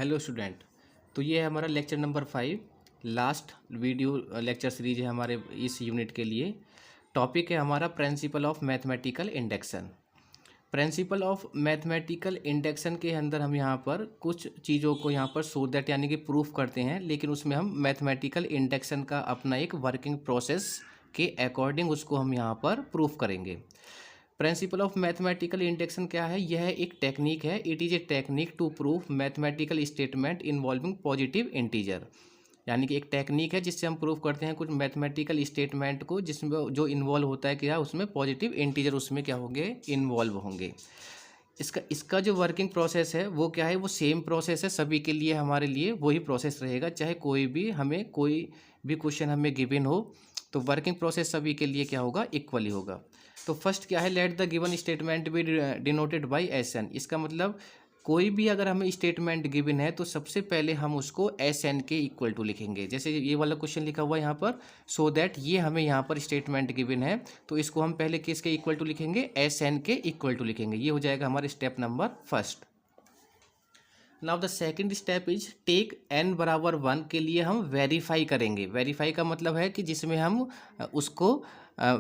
Hello student. तो ये है हमारा lecture number 5, last video lecture series है हमारे इस यूनिट के लिए। टॉपिक है हमारा principal of mathematical induction. Principal of mathematical induction के अंदर हम यहाँ पर कुछ चीज़ों को यहाँ पर सो दैट यानी कि प्रूफ करते हैं, लेकिन उसमें हम मैथमेटिकल इंडेक्शन का अपना एक वर्किंग प्रोसेस के अकॉर्डिंग उसको हम यहाँ पर प्रूफ करेंगे। प्रिंसिपल ऑफ मैथमेटिकल इंडेक्शन क्या है? यह एक टेक्निक है। It is a technique to proof mathematical statement involving positive integer, यानी कि एक टेक्निक है जिससे हम प्रूफ करते हैं कुछ मैथमेटिकल स्टेटमेंट को जिसमें जो इन्वॉल्व होता है क्या, उसमें पॉजिटिव इंटीजर उसमें क्या होंगे, इन्वॉल्व होंगे। इसका जो वर्किंग प्रोसेस है वो क्या है, वो सेम प्रोसेस है सभी के लिए, हमारे लिए वही प्रोसेस रहेगा, चाहे कोई भी क्वेश्चन हमें गिवन हो तो वर्किंग प्रोसेस सभी के लिए क्या होगा, इक्वली होगा। तो फर्स्ट क्या है, let the given statement be denoted by S N. इसका मतलब कोई भी अगर हमें स्टेटमेंट गिवन है तो सबसे पहले हम उसको एस एन के इक्वल टू लिखेंगे। जैसे ये वाला क्वेश्चन लिखा हुआ है यहाँ पर, सो दैट ये हमें यहाँ पर स्टेटमेंट गिवन है तो इसको हम पहले किसके इक्वल टू लिखेंगे, एस एन के इक्वल टू लिखेंगे। ये हो जाएगा हमारे step number first. Now the second step is take n बराबर 1 के लिए हम वेरीफाई करेंगे। वेरीफाई का मतलब है कि जिसमें हम उसको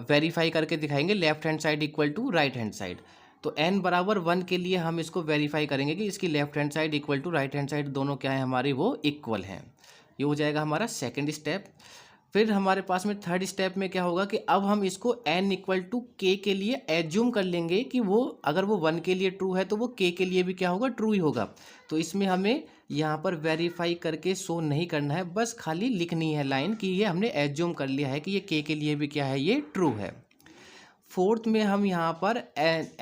वेरीफाई करके दिखाएंगे, left hand side equal to right hand side. तो n बराबर 1 के लिए हम इसको वेरीफाई करेंगे कि इसकी left hand side equal to right hand side दोनों क्या है हमारी, वो इक्वल हैं। ये हो जाएगा हमारा सेकेंड स्टेप। फिर हमारे पास में थर्ड स्टेप में क्या होगा कि अब हम इसको n इक्वल टू के के लिए एज्यूम कर लेंगे कि वो अगर वो 1 के लिए ट्रू है तो वो k के लिए भी क्या होगा, ट्रू ही होगा। तो इसमें हमें यहाँ पर वेरीफाई करके शो नहीं करना है, बस खाली लिखनी है लाइन कि ये हमने एज्यूम कर लिया है कि ये k के लिए भी क्या है, ये ट्रू है। फोर्थ में हम यहाँ पर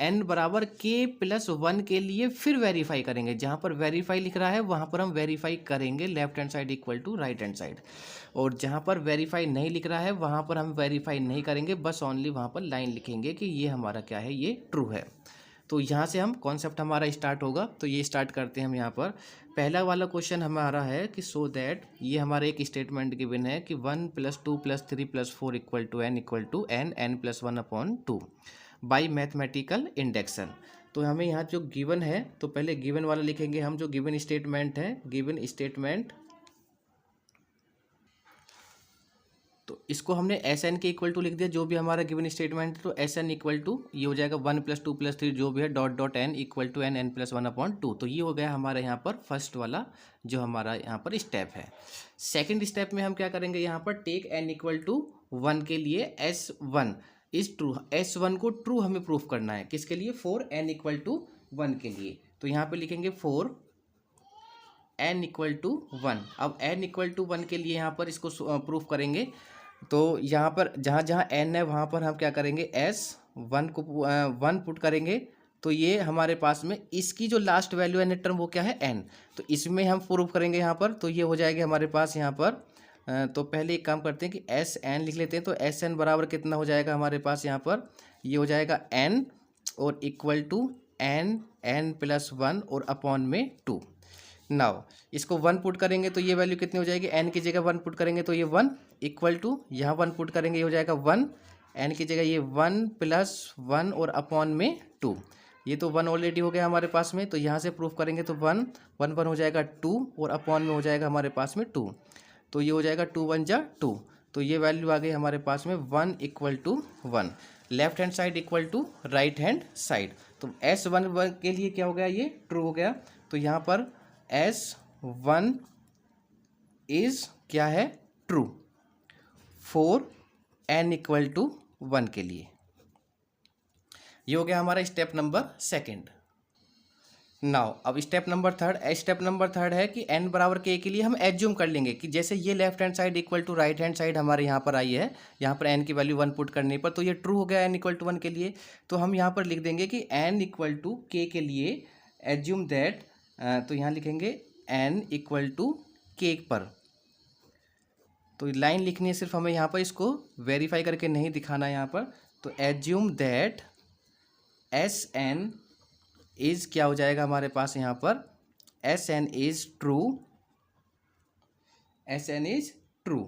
n बराबर k प्लस 1 के लिए फिर वेरीफाई करेंगे। जहाँ पर वेरीफाई लिख रहा है वहाँ पर हम वेरीफाई करेंगे left hand side equal to right hand side, और जहाँ पर वेरीफाई नहीं लिख रहा है वहाँ पर हम वेरीफाई नहीं करेंगे, बस ओनली वहाँ पर लाइन लिखेंगे कि ये हमारा क्या है, ये ट्रू है। तो यहाँ से हम कॉन्सेप्ट हमारा स्टार्ट होगा। तो ये स्टार्ट करते हैं हम यहाँ पर। पहला वाला क्वेश्चन हमारा है कि सो दैट ये हमारा एक स्टेटमेंट गिवन है कि 1 + 2 + 3 + 4 = n n+1 upon 2 by mathematical induction. तो हमें यहाँ जो गिवन है तो पहले गिवन वाला लिखेंगे हम, जो गिवन स्टेटमेंट है, गिवन स्टेटमेंट। तो इसको हमने एस एन के इक्वल टू लिख दिया, जो भी हमारा गिवन स्टेटमेंट है। तो एस एन इक्वल टू ये हो जाएगा 1 + 2 + 3 जो भी है dot dot n equal to n n+1 upon 2। तो ये हो गया हमारा यहाँ पर फर्स्ट वाला जो हमारा यहाँ पर स्टेप है। सेकंड स्टेप में हम क्या करेंगे, यहाँ पर टेक n इक्वल टू 1 के लिए S1 इज ट्रू। S1 को ट्रू हमें प्रूफ करना है, किसके लिए, फॉर n इक्वल टू 1 के लिए। तो यहाँ पे लिखेंगे फॉर n इक्वल टू 1। अब n इक्वल टू 1 के लिए यहाँ पर इसको प्रूफ करेंगे। तो यहाँ पर जहाँ जहाँ n है वहाँ पर हम क्या करेंगे, S1 को 1 पुट करेंगे। तो ये हमारे पास में इसकी जो लास्ट वैल्यू है टर्म वो क्या है, n। तो इसमें हम प्रूफ करेंगे यहाँ पर। तो ये हो जाएगा हमारे पास यहाँ पर। तो पहले एक काम करते हैं कि Sn लिख लेते हैं। तो Sn बराबर कितना हो जाएगा हमारे पास यहाँ पर, ये हो जाएगा n और इक्वल टू n n+1 और अपॉन में 2। नाउ इसको 1 पुट करेंगे तो ये वैल्यू कितनी हो जाएगी, n की जगह 1 पुट करेंगे तो ये 1 इक्वल टू यहाँ 1 पुट करेंगे ये हो जाएगा 1, n की जगह ये 1 + 1 और अपॉन में 2। ये तो 1 ऑलरेडी हो गया हमारे पास में, तो यहाँ से प्रूफ करेंगे तो 1 1 1 हो जाएगा 2 और अपॉन में हो जाएगा हमारे पास में 2। तो ये हो जाएगा 2 1 जा 2। तो ये वैल्यू आ गई हमारे पास में 1 equal to 1, left hand side equal to right hand side. तो S1 के लिए क्या हो गया, ये ट्रू हो गया। तो यहाँ पर S1 इज क्या है, true for n equal to 1 के लिए। ये हो गया हमारा स्टेप नंबर सेकंड। नाउ अब step number third. Step number third है कि n बराबर k के लिए हम एज्यूम कर लेंगे कि जैसे ये left hand side equal to right hand side हमारे यहाँ पर आई है, यहाँ पर n की वैल्यू 1 पुट करने पर तो ये ट्रू हो गया n इक्वल टू 1 के लिए। तो हम यहाँ पर लिख देंगे कि n इक्वल टू k के लिए एज्यूम दैट, तो यहाँ लिखेंगे n इक्वल टू k पर। तो लाइन लिखनी है सिर्फ हमें, यहाँ पर इसको वेरीफाई करके नहीं दिखाना है यहाँ पर। तो एज्यूम दैट Sn इज क्या हो जाएगा हमारे पास यहाँ पर, Sn is true, Sn is true.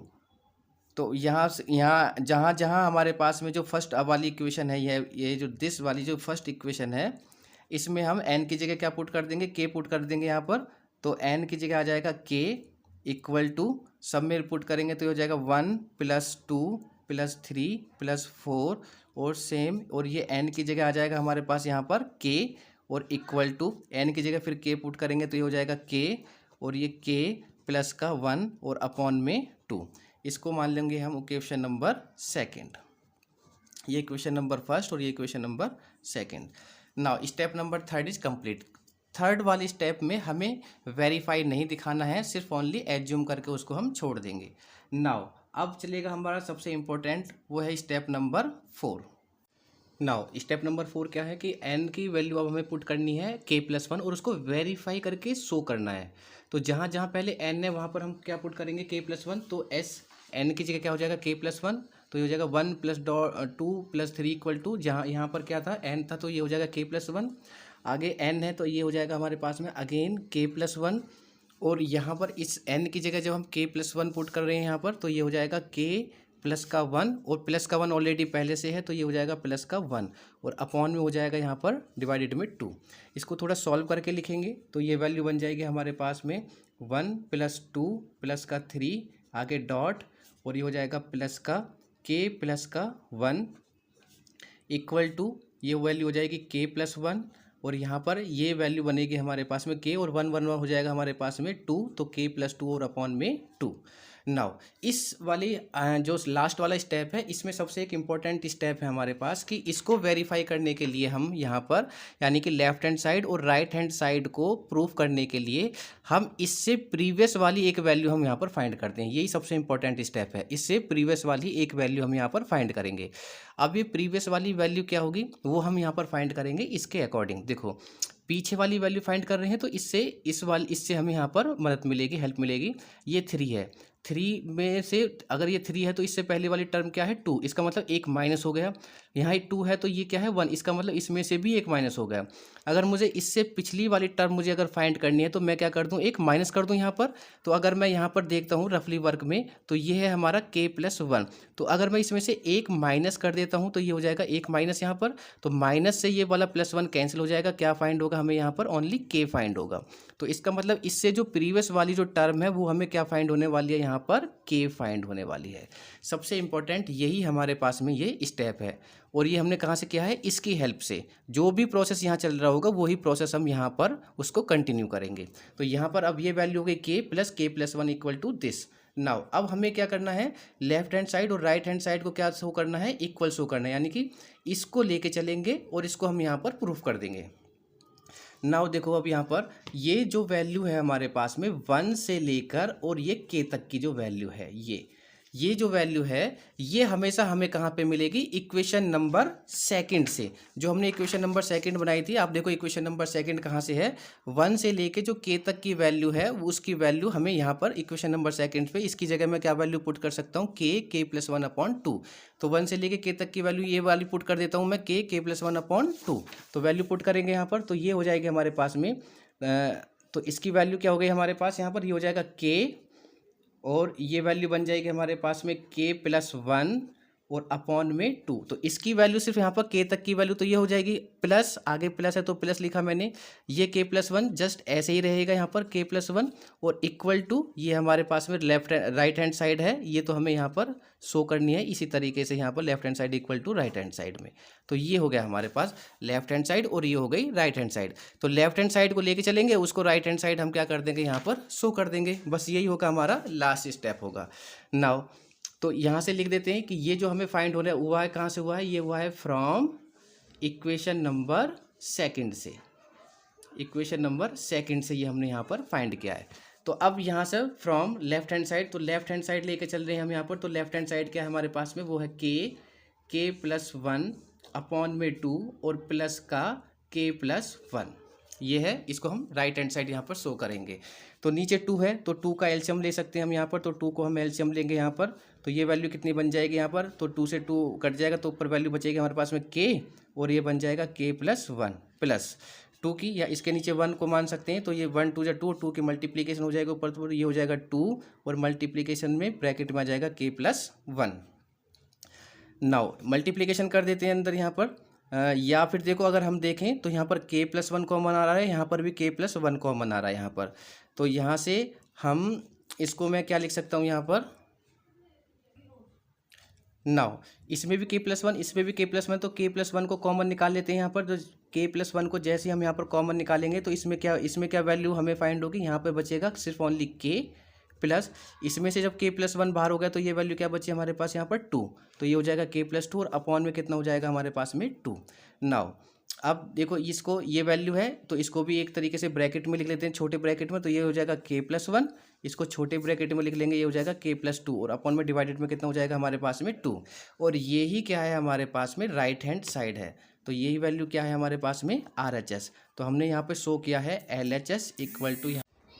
तो यहाँ से यहाँ जहाँ जहाँ हमारे पास में जो फर्स्ट वाली इक्वेशन है, ये जो दिस वाली जो फर्स्ट इक्वेशन है, इसमें हम n की जगह क्या पुट कर देंगे, k पुट कर देंगे यहाँ पर। तो n की जगह आ जाएगा k इक्वल टू, सब में पुट करेंगे तो ये हो जाएगा 1 + 2 + 3 + 4 और सेम, और ये n की जगह आ जाएगा हमारे पास यहाँ पर k और इक्वल टू n की जगह फिर k पुट करेंगे तो ये हो जाएगा k और ये k प्लस का 1 और अपॉन में 2। इसको मान लेंगे हम इक्वेशन नंबर सेकंड। ये इक्वेशन नंबर फर्स्ट और ये equation number second. Now step number third is complete. Third वाली स्टेप में हमें वेरीफाई नहीं दिखाना है, सिर्फ ओनली एज्यूम करके उसको हम छोड़ देंगे। नाउ अब चलेगा हमारा सबसे इम्पोर्टेंट, वो है step number 4। Now step number 4 क्या है कि n की वैल्यू अब हमें पुट करनी है k+1 और उसको वेरीफाई करके शो करना है। तो जहाँ जहाँ पहले n है वहाँ पर हम क्या पुट करेंगे k+1, तो s n की जगह क्या हो जाएगा k+1, तो ये हो जाएगा 1 + 2 + 3 इक्वल टू, जहाँ यहाँ पर क्या था n था तो ये हो जाएगा k+1, आगे n है तो ये हो जाएगा हमारे पास में अगेन k+1, और यहाँ पर इस n की जगह जब हम k+1 पुट कर रहे हैं यहाँ पर तो ये हो जाएगा k प्लस का 1, और प्लस का 1 ऑलरेडी पहले से है तो ये हो जाएगा प्लस का 1 और अपॉन में हो जाएगा यहाँ पर डिवाइडेड में 2। इसको थोड़ा सॉल्व करके लिखेंगे तो ये वैल्यू बन जाएगी हमारे पास में 1 + 2 प्लस का 3 आगे डॉट, और ये हो जाएगा प्लस का k प्लस का 1 इक्वल टू, ये वैल्यू हो जाएगी k+1 और यहाँ पर ये वैल्यू बनेगी हमारे पास में k और 1 1 हो जाएगा हमारे पास में 2, तो k + 2 और अपॉन में 2। नाउ इस वाली जो लास्ट वाला स्टेप है इसमें सबसे एक इम्पॉर्टेंट स्टेप है हमारे पास कि इसको वेरीफाई करने के लिए हम यहाँ पर यानी कि लेफ्ट हैंड साइड और राइट हैंड साइड को प्रूफ करने के लिए हम इससे प्रीवियस वाली एक वैल्यू हम यहाँ पर फाइंड करते हैं। यही सबसे इंपॉर्टेंट स्टेप है, इससे प्रीवियस वाली एक वैल्यू हम यहाँ पर फाइंड करेंगे। अब ये प्रीवियस वाली वैल्यू क्या होगी वो हम यहाँ पर फाइंड करेंगे इसके अकॉर्डिंग। देखो पीछे वाली वैल्यू फाइंड कर रहे हैं तो इससे हमें यहाँ पर मदद मिलेगी, हेल्प मिलेगी। ये 3 है, 3 में से अगर ये 3 है तो इससे पहले वाली टर्म क्या है 2, इसका मतलब एक माइनस हो गया। यहाँ 2 है तो ये क्या है 1, इसका मतलब इसमें से भी एक माइनस हो गया। अगर मुझे इससे पिछली वाली टर्म मुझे अगर फाइंड करनी है तो मैं क्या कर दूँ, एक माइनस कर दूँ यहाँ पर। तो अगर मैं यहाँ पर देखता हूँ रफली वर्क में तो ये है हमारा k+1, तो अगर मैं इसमें से एक माइनस कर देता हूँ तो ये हो जाएगा एक माइनस यहाँ पर, तो माइनस से ये वाला +1 कैंसिल हो जाएगा। क्या फाइंड होगा हमें यहाँ पर, ओनली k फाइंड होगा। तो इसका मतलब इससे जो प्रीवियस वाली जो टर्म है वो हमें क्या फाइंड होने वाली है, यहाँ पर k फाइंड होने वाली है। सबसे इंपॉर्टेंट यही हमारे पास में ये स्टेप है, और ये हमने कहाँ से किया है, इसकी हेल्प से। जो भी प्रोसेस यहाँ चल रहा होगा वही प्रोसेस हम यहाँ पर उसको कंटिन्यू करेंगे। तो यहाँ पर अब ये वैल्यू हो गई k+1 equal to this. Now अब हमें क्या करना है, लेफ्ट हैंड साइड और राइट हैंड साइड को क्या शो करना है, इक्वल शो करना है, यानी कि इसको लेके चलेंगे और इसको हम यहाँ पर प्रूफ कर देंगे। नाउ देखो अब यहाँ पर ये जो वैल्यू है हमारे पास में 1 से लेकर और ये k तक की जो वैल्यू है, ये जो वैल्यू है ये हमेशा हमें कहाँ पे मिलेगी, इक्वेशन नंबर सेकंड से। जो हमने इक्वेशन नंबर सेकंड बनाई थी, आप देखो इक्वेशन नंबर सेकंड कहाँ से है, 1 से लेके जो k तक की वैल्यू है उसकी वैल्यू हमें यहाँ पर इक्वेशन नंबर सेकंड पे, इसकी जगह मैं क्या वैल्यू पुट कर सकता हूँ, k+1/2। तो 1 से लेके k तक की वैल्यू ये वाली पुट कर देता हूँ मैं, k+1/2। तो वैल्यू पुट करेंगे यहाँ पर तो ये हो जाएगी हमारे पास में, तो इसकी वैल्यू क्या हो गई हमारे पास यहाँ पर, ये हो जाएगा k और ये वैल्यू बन जाएगी हमारे पास में k+1 और अपॉन में 2। तो इसकी वैल्यू सिर्फ यहाँ पर k तक की वैल्यू तो ये हो जाएगी प्लस, आगे प्लस है तो प्लस लिखा मैंने, ये k+1 जस्ट ऐसे ही रहेगा यहाँ पर k+1 और इक्वल टू ये हमारे पास में राइट हैंड साइड है, ये तो हमें यहाँ पर शो करनी है इसी तरीके से, यहाँ पर left hand side equal to right hand side में। तो ये हो गया हमारे पास लेफ्ट हैंड साइड और ये हो गई राइट हैंड साइड। तो लेफ्ट हैंड साइड को लेके चलेंगे, उसको राइट हैंड साइड हम क्या कर देंगे, यहाँ पर शो कर देंगे। बस यही होगा हमारा लास्ट स्टेप होगा। नाउ तो यहाँ से लिख देते हैं कि ये जो हमें फाइंड हो रहा है हुआ है कहाँ से हुआ है, ये हुआ है फ्रॉम इक्वेशन नंबर सेकंड से। इक्वेशन नंबर सेकंड से ये हमने यहाँ पर फाइंड किया है। तो अब यहाँ से फ्रॉम लेफ्ट हैंड साइड, तो लेफ्ट हैंड साइड लेके चल रहे हैं हम यहाँ पर। तो लेफ्ट हैंड साइड क्या है हमारे पास में, वो है k+1 अपॉन में 2 और प्लस का k+1, ये है। इसको हम राइट हैंड साइड यहाँ पर शो करेंगे। तो नीचे 2 है तो 2 का एलसीएम ले सकते हैं हम यहाँ पर, तो 2 को हम एलसीएम लेंगे यहाँ पर। तो ये वैल्यू कितनी बन जाएगी यहाँ पर, तो 2 से 2 कट जाएगा तो ऊपर वैल्यू बचेगी हमारे पास में k और ये बन जाएगा k+1 प्लस 2 की, या इसके नीचे 1 को मान सकते हैं। तो ये 1 2 2, 2 की मल्टीप्लीकेशन हो जाएगा ऊपर, तो ये हो जाएगा 2 और मल्टीप्लीकेशन में ब्रैकेट में आ जाएगा k+1। नाउ मल्टीप्लीकेशन कर देते हैं अंदर यहाँ पर, या फिर देखो अगर हम देखें तो यहाँ पर k+1 कॉमन आ रहा है, यहाँ पर भी k+1 कॉमन आ रहा है यहाँ पर। तो यहाँ से हम इसको मैं क्या लिख सकता हूँ यहाँ पर, नाउ इसमें भी k+1 इसमें भी k+1, तो k+1 को कॉमन निकाल लेते हैं यहाँ पर। तो k+1 को जैसे हम यहाँ पर कॉमन निकालेंगे तो इसमें क्या वैल्यू हमें फाइंड होगी, यहाँ पे बचेगा सिर्फ ओनली k प्लस, इसमें से जब k+1 बाहर हो गया तो ये वैल्यू क्या बची हमारे पास यहाँ पर 2, तो ये हो जाएगा k+2 और अपॉन में कितना हो जाएगा हमारे पास में 2। नाउ अब देखो इसको, ये वैल्यू है तो इसको भी एक तरीके से ब्रैकेट में लिख लेते हैं, छोटे ब्रैकेट में, तो ये हो जाएगा k+1, इसको छोटे ब्रैकेट में लिख लेंगे, ये हो जाएगा k+2 और अपॉन में डिवाइडेड में कितना हो जाएगा हमारे पास में 2। और ये ही क्या है हमारे पास में राइट हैंड साइड है, तो यही वैल्यू क्या है हमारे पास में RHS। तो हमने यहाँ पे शो किया है LHS इक्वल टू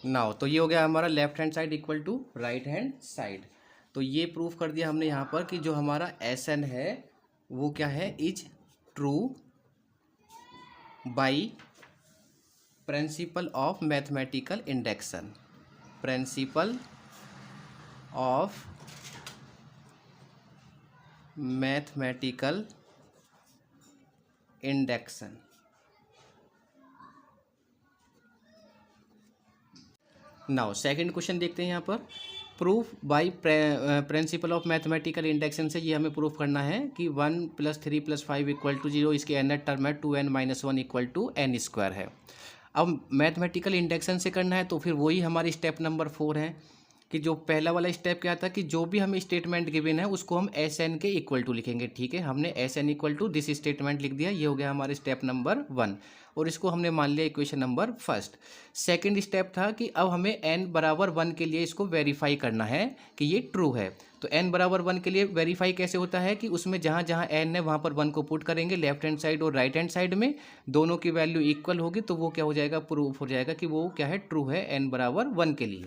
नाउ, तो ये हो गया हमारा left hand side equal to right hand side. तो ये प्रूफ कर दिया हमने यहाँ पर कि जो हमारा SN है वो क्या है, is true by principle of mathematical induction, principle of mathematical induction. Now second question देखते हैं यहाँ पर, proof by principle of mathematical induction से ये हमें प्रूफ करना है कि 1 + 3 + 5 = 0, इसके nth टर्म है 2n - 1 = n² है। अब मैथमेटिकल इंडक्शन से करना है तो फिर वही हमारी स्टेप नंबर 4 है कि जो पहला वाला स्टेप क्या था कि जो भी हमें स्टेटमेंट गिवन है उसको हम SN के इक्वल टू लिखेंगे। ठीक है, हमने SN equal to this statement लिख दिया, ये हो गया हमारे स्टेप नंबर 1 और इसको हमने मान लिया equation number first. Second step था कि अब हमें n बराबर 1 के लिए इसको वेरीफाई करना है कि ये ट्रू है। तो n बराबर 1 के लिए वेरीफाई कैसे होता है कि उसमें जहाँ जहाँ n है वहाँ पर 1 को पुट करेंगे, लेफ्ट हैंड साइड और राइट हैंड साइड में दोनों की वैल्यू इक्वल होगी तो वो क्या हो जाएगा, प्रूफ हो जाएगा कि वो क्या है, ट्रू है n बराबर 1 के लिए।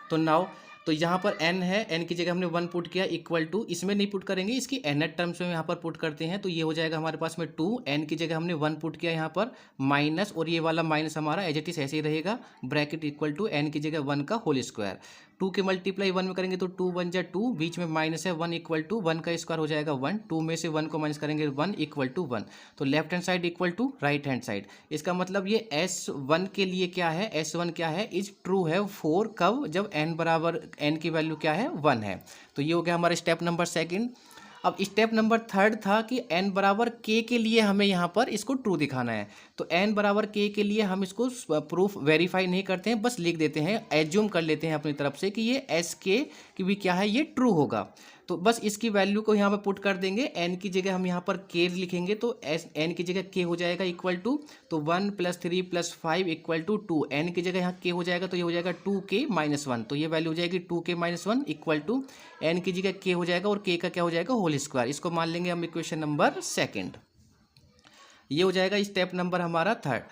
तो नाउ तो यहाँ पर n है, n की जगह हमने 1 पुट किया इक्वल टू, इसमें नहीं पुट करेंगे, इसकी nth टर्म्स में यहाँ पर पुट करते हैं, तो ये हो जाएगा हमारे पास में 2, n की जगह हमने 1 पुट किया यहाँ पर माइनस, और ये वाला माइनस हमारा एज इट इज ऐसे ही रहेगा, ब्रैकेट इक्वल टू n की जगह 1 का होल स्क्वायर। 2 के मल्टीप्लाई 1 में करेंगे तो 2 1 जा 2, बीच में माइनस है, 1 इक्वल टू 1 का स्क्वायर हो जाएगा 1, 2 में से 1 को माइनस करेंगे 1 इक्वल टू 1। तो left hand side equal to right hand side, इसका मतलब ये S1 के लिए क्या है, S1 क्या है, इज ट्रू है 4, कब, जब n बराबर n की वैल्यू क्या है 1 है। तो ये हो गया हमारा स्टेप नंबर सेकंड। अब स्टेप नंबर थर्ड था कि n बराबर k के लिए हमें यहाँ पर इसको ट्रू दिखाना है। तो n बराबर k के लिए हम इसको प्रूफ वेरीफाई नहीं करते हैं, बस लिख देते हैं, एज्यूम कर लेते हैं अपनी तरफ से कि ये SK की भी क्या है, ये ट्रू होगा। तो बस इसकी वैल्यू को यहाँ पर पुट कर देंगे, n की जगह हम यहाँ पर k लिखेंगे तो n की जगह k हो जाएगा इक्वल टू, तो 1 + 3 + 5 = 2, n की जगह यहाँ k हो जाएगा तो ये हो जाएगा 2k - 1, तो ये वैल्यू हो जाएगी 2k - 1 इक्वल टू n की जगह k हो जाएगा और k का क्या हो जाएगा, होल स्क्वायर। इसको मान लेंगे हम इक्वेशन नंबर सेकेंड। ये हो जाएगा स्टेप नंबर हमारा थर्ड।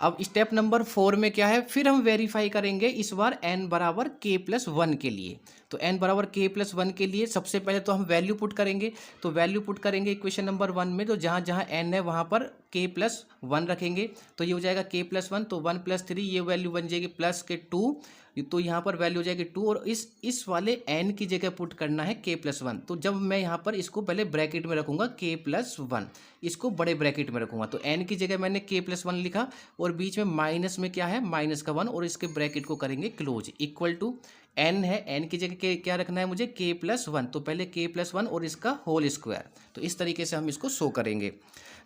अब स्टेप नंबर 4 में क्या है, फिर हम वेरीफाई करेंगे इस बार n बराबर k+1 के लिए। तो n बराबर k+1 के लिए सबसे पहले तो हम वैल्यू पुट करेंगे, तो वैल्यू पुट करेंगे इक्वेशन नंबर 1 में, तो जहाँ जहाँ n है वहाँ पर k+1 रखेंगे, तो ये हो जाएगा k+1, तो 1 + 3 ये वैल्यू बन जाएगी प्लस के 2, तो यहाँ पर वैल्यू हो जाएगी 2, और इस वाले n की जगह पुट करना है k+1। तो जब मैं यहाँ पर इसको पहले ब्रैकेट में रखूँगा k+1, इसको बड़े ब्रैकेट में रखूँगा, तो n की जगह मैंने k+1 लिखा और बीच में माइनस में क्या है, माइनस का 1, और इसके ब्रैकेट को करेंगे क्लोज इक्वल टू n है, n की जगह क्या रखना है मुझे, k+1, तो पहले k+1 और इसका होल स्क्वायर। तो इस तरीके से हम इसको शो करेंगे।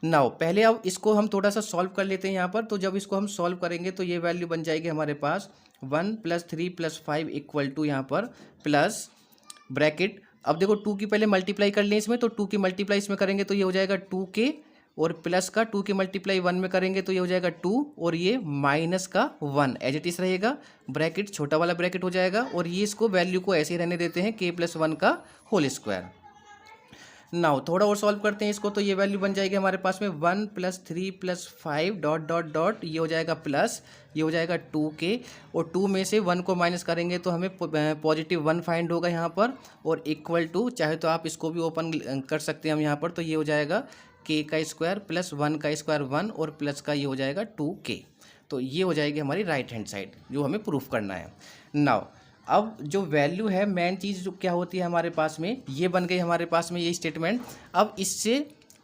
नाउ पहले अब इसको हम थोड़ा सा सॉल्व कर लेते हैं यहाँ पर। तो जब इसको हम सॉल्व करेंगे तो ये वैल्यू बन जाएगी हमारे पास 1 + 3 + 5 इक्वल टू यहाँ पर प्लस ब्रैकेट। अब देखो 2 की पहले मल्टीप्लाई कर लें इसमें, तो 2 की मल्टीप्लाई इसमें करेंगे तो ये हो जाएगा 2k, और प्लस का 2 की मल्टीप्लाई 1 में करेंगे तो ये हो जाएगा 2, और ये माइनस का 1 एज इट इज रहेगा, ब्रैकेट छोटा वाला ब्रैकेट हो जाएगा, और ये इसको वैल्यू को ऐसे ही रहने देते हैं k+1 का होल स्क्वायर। नाउ थोड़ा और सॉल्व करते हैं इसको, तो ये वैल्यू बन जाएगी हमारे पास में 1 + 3 + 5 डॉट डॉट डॉट, ये हो जाएगा प्लस, ये हो जाएगा 2k, और 2 में से 1 को माइनस करेंगे तो हमें +1 फाइंड होगा यहाँ पर, और इक्वल टू, चाहे तो आप इसको भी ओपन कर सकते हैं हम यहाँ पर, तो ये हो जाएगा k का स्क्वायर प्लस 1 का स्क्वायर 1, और प्लस का ये हो जाएगा 2k। तो ये हो जाएगी हमारी राइट हैंड साइड जो हमें प्रूफ करना है। नाउ अब जो वैल्यू है, मेन चीज़ जो क्या होती है हमारे पास में, ये बन गई हमारे पास में ये स्टेटमेंट। अब इससे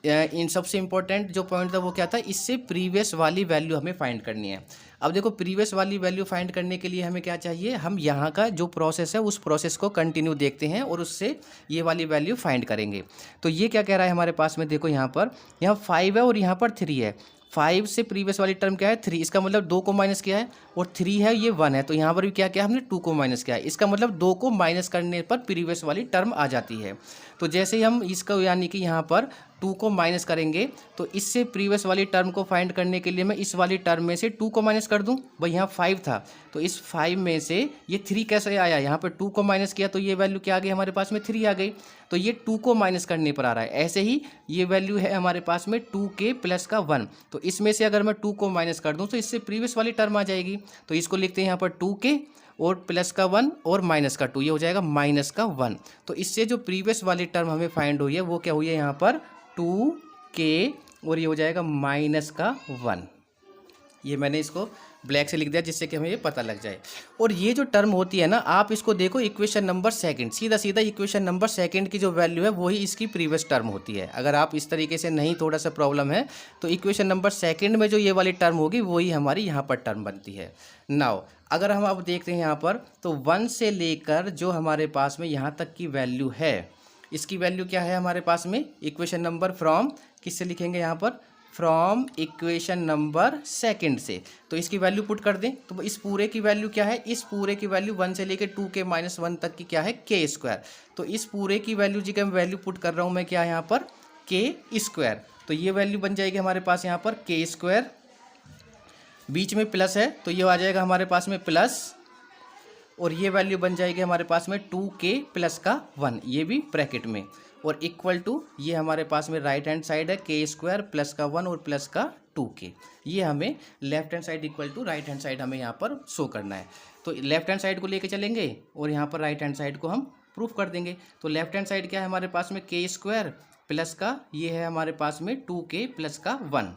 इन सबसे इम्पोर्टेंट जो पॉइंट था वो क्या था, इससे प्रीवियस वाली वैल्यू हमें फाइंड करनी है। अब देखो प्रीवियस वाली वैल्यू फाइंड करने के लिए हमें क्या चाहिए, हम यहाँ का जो प्रोसेस है उस प्रोसेस को कंटिन्यू देखते हैं और उससे ये वाली वैल्यू फाइंड करेंगे। तो ये क्या कह रहा है हमारे पास में, देखो यहाँ पर, यहाँ 5 है और यहाँ पर 3 है। 5 से प्रीवियस वाली टर्म क्या है 3, इसका मतलब 2 को माइनस किया है, और 3 है ये 1 है, तो यहाँ पर भी क्या किया हमने 2 को माइनस किया है। इसका मतलब 2 को माइनस करने पर प्रीवियस वाली टर्म आ जाती है। तो जैसे ही हम इसका यानी कि यहाँ पर 2 को माइनस करेंगे तो इससे प्रीवियस वाली टर्म को फाइंड करने के लिए मैं इस वाली टर्म में से 2 को माइनस कर दूं। भाई यहाँ 5 था तो इस 5 में से ये 3 कैसे आया, यहाँ पर 2 को माइनस किया तो ये वैल्यू क्या आ गई हमारे पास में 3 आ गई, तो ये 2 को माइनस करने पर आ रहा है। ऐसे ही ये वैल्यू है हमारे पास में 2k प्लस का 1, तो इसमें से अगर मैं 2 को माइनस कर दूँ तो इससे प्रीवियस वाली टर्म आ जाएगी। तो इसको लिखते हैं यहाँ पर 2k और प्लस का 1 और माइनस का 2, ये हो जाएगा माइनस का 1। तो इससे जो प्रीवियस वाली टर्म हमें फाइंड हुई है वो क्या हुई है यहाँ पर 2k और ये हो जाएगा माइनस का 1। ये मैंने इसको ब्लैक से लिख दिया जिससे कि हमें ये पता लग जाए। और ये जो टर्म होती है ना, आप इसको देखो इक्वेशन नंबर सेकंड, सीधा सीधा इक्वेशन नंबर सेकंड की जो वैल्यू है वही इसकी प्रीवियस टर्म होती है। अगर आप इस तरीके से नहीं, थोड़ा सा प्रॉब्लम है, तो इक्वेशन नंबर सेकंड में जो ये वाली टर्म होगी वही हमारी यहाँ पर टर्म बनती है। नाउ अगर हम अब देखते हैं यहाँ पर, तो 1 से लेकर जो हमारे पास में यहाँ तक की वैल्यू है, इसकी वैल्यू क्या है हमारे पास में, इक्वेशन नंबर फ्रॉम, किससे लिखेंगे यहाँ पर, फ्रॉम इक्वेशन नंबर सेकंड से। तो इसकी वैल्यू पुट कर दें तो इस पूरे की वैल्यू क्या है, इस पूरे की वैल्यू 1 से लेकर 2k माइनस 1 तक की क्या है k स्क्वायर। तो इस पूरे की वैल्यू जी का वैल्यू पुट कर रहा हूँ मैं क्या है यहाँ पर k स्क्वायर। तो ये वैल्यू बन जाएगी हमारे पास यहाँ पर k स्क्वायर, बीच में प्लस है तो ये आ जाएगा हमारे पास में प्लस, और ये वैल्यू बन जाएगी हमारे पास में 2k प्लस का 1, ये भी ब्रैकेट में, और इक्वल टू ये हमारे पास में राइट हैंड साइड है k स्क्वायर प्लस का 1 और प्लस का 2k। ये हमें left hand side equal to right hand side हमें यहाँ पर शो करना है। तो लेफ्ट हैंड साइड को लेके चलेंगे और यहाँ पर राइट हैंड साइड को हम प्रूफ कर देंगे। तो लेफ्ट हैंड साइड क्या है हमारे पास में k स्क्वायर प्लस का, ये है हमारे पास में 2k प्लस का 1।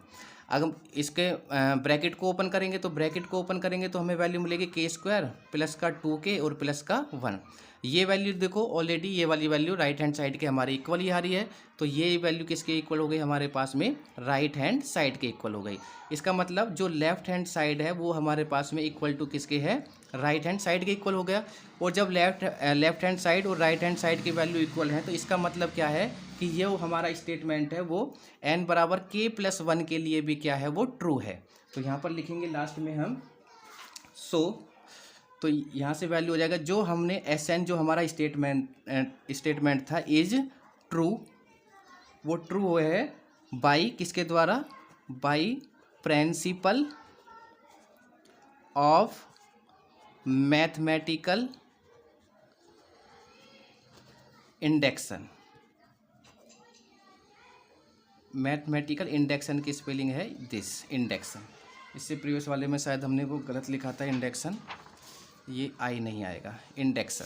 अगर इसके ब्रैकेट को ओपन करेंगे तो हमें वैल्यू मिलेगी k स्क्वायर प्लस का 2k और प्लस का 1। ये वैल्यू देखो ऑलरेडी ये वाली वैल्यू राइट हैंड साइड के हमारे इक्वल ही आ रही है, तो ये वैल्यू किसके इक्वल हो गई हमारे पास में, राइट हैंड साइड के इक्वल हो गई। इसका मतलब जो लेफ्ट हैंड साइड है वो हमारे पास में इक्वल टू किसके है, राइट हैंड साइड के इक्वल हो गया। और जब लेफ्ट हैंड साइड और राइट हैंड साइड की वैल्यू इक्वल है तो इसका मतलब क्या है कि ये हमारा स्टेटमेंट है वो n बराबर k प्लस 1 के लिए भी क्या है वो ट्रू है। तो यहाँ पर लिखेंगे लास्ट में हम तो यहाँ से वैल्यू हो जाएगा जो हमने Sn जो हमारा स्टेटमेंट था इज ट्रू, वो ट्रू है बाई किसके द्वारा, by principle of mathematical induction. Mathematical induction की स्पेलिंग है दिस, इंडेक्शन। इससे प्रीवियस वाले में शायद हमने वो गलत लिखा था इंडेक्शन, ये आई नहीं आएगा, इंडेक्शन।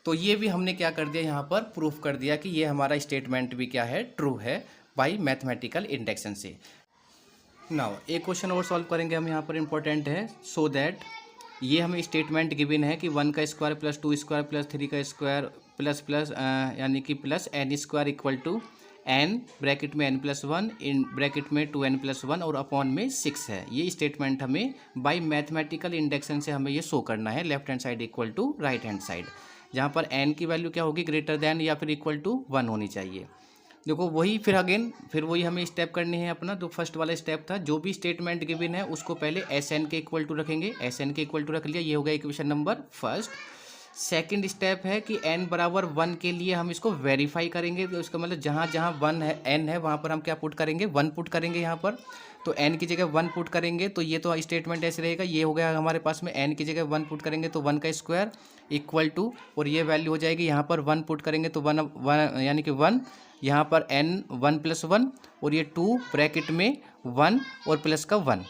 तो ये भी हमने क्या कर दिया यहाँ पर प्रूफ कर दिया कि ये हमारा स्टेटमेंट भी क्या है ट्रू है बाय मैथमेटिकल इंडेक्शन से। नाउ एक क्वेश्चन और सॉल्व करेंगे हम यहाँ पर, इंपॉर्टेंट है। सो दैट ये हमें स्टेटमेंट गिवन है कि 1 का स्क्वायर प्लस 2 स्क्वायर प्लस 3 का स्क्वायर प्लस यानी कि plus n square equal to n bracket में n प्लस 1 इन ब्रैकेट में 2n प्लस 1 और अपॉन में 6 है। ये स्टेटमेंट हमें बाय मैथमेटिकल इंडेक्शन से हमें ये शो करना है, left hand side equal to right hand side, जहाँ पर n की वैल्यू क्या होगी, ग्रेटर दैन या फिर इक्वल टू 1 होनी चाहिए। देखो वही फिर वही हमें स्टेप करनी है अपना, तो फर्स्ट वाला स्टेप था जो भी स्टेटमेंट गिवन है उसको पहले Sn के इक्वल टू रखेंगे, Sn के इक्वल टू रख लिया, ये हो गया equation number first. Second step है कि n बराबर 1 के लिए हम इसको वेरीफाई करेंगे, तो इसका मतलब जहाँ जहाँ 1 है n है वहाँ पर हम क्या पुट करेंगे, 1 पुट करेंगे यहाँ पर। तो n की जगह 1 पुट करेंगे तो ये तो स्टेटमेंट ऐसे रहेगा, ये हो गया हमारे पास में n की जगह 1 पुट करेंगे तो 1 का स्क्वायर इक्वल टू, और ये वैल्यू हो जाएगी यहाँ पर 1 पुट करेंगे तो 1 यानी कि 1, यहाँ पर n 1 प्लस 1 और ये 2 ब्रैकेट में 1 और प्लस का 1।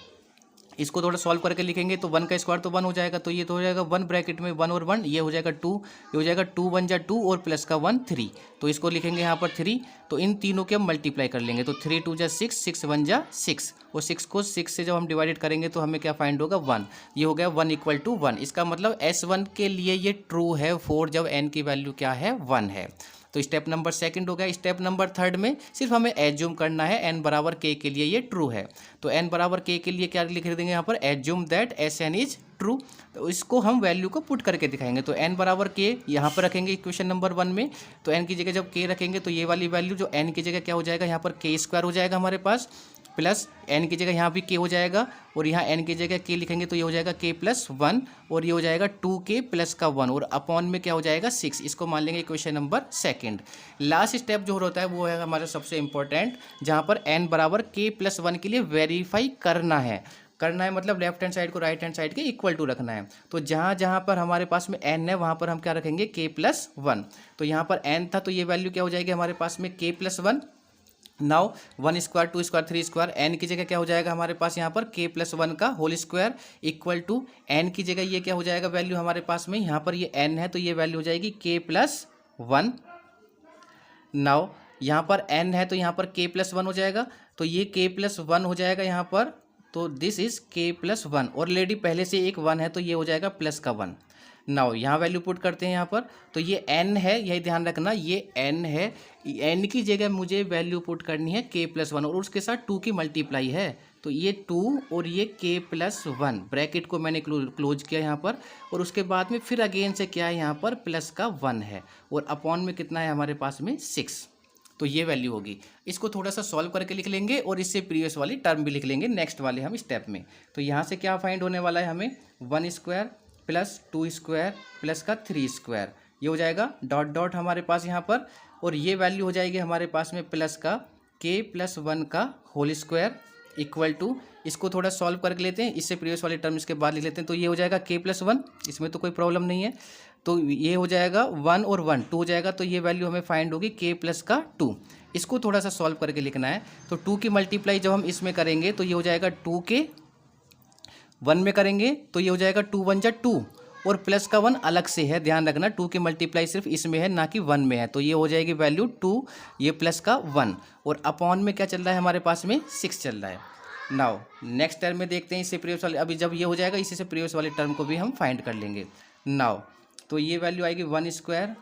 इसको थोड़ा सॉल्व करके लिखेंगे तो 1 का स्क्वायर तो 1 हो जाएगा, तो ये तो हो जाएगा 1 ब्रैकेट में 1 और 1, ये हो जाएगा 2, ये हो जाएगा 2 1 जा 2 और प्लस का 1 3। तो इसको लिखेंगे यहाँ पर 3 तो इन तीनों के हम मल्टीप्लाई कर लेंगे। तो 3 2 जा 6, 6 1 जा 6, और 6 को 6 से जब हम डिवाइडेड करेंगे तो हमें क्या फाइंड होगा 1। ये हो गया 1 इक्वल टू 1। इसका मतलब S1 के लिए ये ट्रू है फॉर जब n की वैल्यू क्या है 1 है। तो स्टेप नंबर सेकंड हो गया। स्टेप नंबर थर्ड में सिर्फ हमें एज्यूम करना है n बराबर k के लिए ये ट्रू है। तो n बराबर k के लिए क्या लिख देंगे यहाँ पर, assume that Sn is true. तो इसको हम वैल्यू को पुट करके दिखाएंगे। तो n बराबर k यहाँ पर रखेंगे इक्वेशन नंबर 1 में। तो n की जगह जब k रखेंगे तो ये वाली वैल्यू जो n की जगह क्या हो जाएगा यहाँ पर k स्क्वायर हो जाएगा हमारे पास, प्लस n की जगह यहाँ भी k हो जाएगा, और यहाँ n की जगह k लिखेंगे तो ये हो जाएगा k प्लस 1, और ये हो जाएगा 2k प्लस का 1, और अपॉन में क्या हो जाएगा 6। इसको मान लेंगे equation number second. Last step जो होता है वो है हमारा सबसे इंपॉर्टेंट, जहाँ पर n बराबर k प्लस 1 के लिए वेरीफाई करना है। मतलब लेफ्ट हैंड साइड को राइट हैंड साइड के इक्वल टू रखना है। तो जहाँ जहाँ पर हमारे पास में n है वहाँ पर हम क्या रखेंगे k प्लस 1। तो यहाँ पर n था तो ये वैल्यू क्या हो जाएगी हमारे पास में k plus 1। Now 1 square 2 square 3 square, n की जगह क्या हो जाएगा हमारे पास यहाँ पर k प्लस 1 का whole square equal to n की जगह ये क्या हो जाएगा वैल्यू हमारे पास में, यहाँ पर ये n है तो ये वैल्यू हो जाएगी k प्लस 1। नाउ यहाँ पर n है तो यहाँ पर k प्लस 1 हो जाएगा, तो ये k प्लस 1 हो जाएगा यहाँ पर। तो this is k plus 1, already पहले से एक 1 है तो ये हो जाएगा प्लस का 1। नाउ यहाँ वैल्यू पुट करते हैं यहाँ पर, तो ये n है, यही ध्यान रखना ये n है, n की जगह मुझे वैल्यू पुट करनी है k प्लस 1, और उसके साथ 2 की मल्टीप्लाई है, तो ये 2 और ये k प्लस 1, ब्रैकेट को मैंने क्लोज किया यहाँ पर, और उसके बाद में फिर अगेन से क्या है यहाँ पर प्लस का 1 है, और अपॉन में कितना है हमारे पास में 6। तो ये वैल्यू होगी। इसको थोड़ा सा सॉल्व करके लिख लेंगे और इससे प्रीवियस वाली टर्म भी लिख लेंगे नेक्स्ट वाले हम स्टेप में। तो यहाँ से क्या फाइंड होने वाला है हमें, 1 स्क्वायर प्लस 2 स्क्वायर प्लस का 3 स्क्वायर, ये हो जाएगा डॉट डॉट हमारे पास यहाँ पर, और ये वैल्यू हो जाएगी हमारे पास में प्लस का k प्लस 1 का होल स्क्वायर इक्वल टू, इसको थोड़ा सॉल्व करके लेते हैं, इससे प्रीवियस वाली टर्म इसके बाद लिख लेते हैं। तो ये हो जाएगा k प्लस 1, इसमें तो कोई प्रॉब्लम नहीं है। तो ये हो जाएगा 1 और 1 2 हो जाएगा, तो ये वैल्यू हमें फाइंड होगी k प्लस का 2। इसको थोड़ा सा सॉल्व करके लिखना है। तो 2 की मल्टीप्लाई जब हम इसमें करेंगे तो ये हो जाएगा 2k, 1 में करेंगे तो ये हो जाएगा 2 1 जा 2, और प्लस का 1 अलग से है, ध्यान रखना 2 की मल्टीप्लाई सिर्फ इसमें है ना कि 1 में है। तो ये हो जाएगी वैल्यू 2, ये प्लस का 1, और अपॉन में क्या चल रहा है हमारे पास में 6 चल रहा है। नाउ नेक्स्ट टर्म में देखते हैं, इससे प्रीवियस वाले, अभी जब ये हो जाएगा इसी से प्रीवियस वाली टर्म को भी हम फाइंड कर लेंगे। नाउ तो ये वैल्यू आएगी 1 स्क्वायर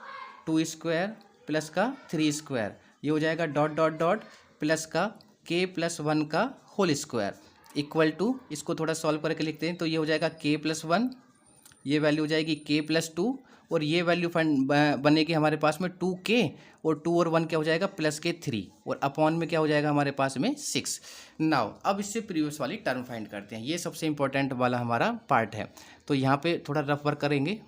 2 स्क्वायर प्लस का 3 स्क्वायर, ये हो जाएगा डॉट डॉट डॉट प्लस का k प्लस 1 का होल स्क्वायर इक्वल टू, इसको थोड़ा सॉल्व करके लिखते हैं। तो ये हो जाएगा k प्लस 1, ये वैल्यू हो जाएगी k प्लस 2, और ये वैल्यू बनेगी हमारे पास में 2k, और 2 और 1 क्या हो जाएगा प्लस के 3, और अपॉन में क्या हो जाएगा हमारे पास में 6। नाउ अब इससे प्रीवियस वाली टर्म फाइंड करते हैं, ये सबसे इंपॉर्टेंट वाला हमारा पार्ट है। तो यहाँ पे थोड़ा रफ वर्क करेंगे।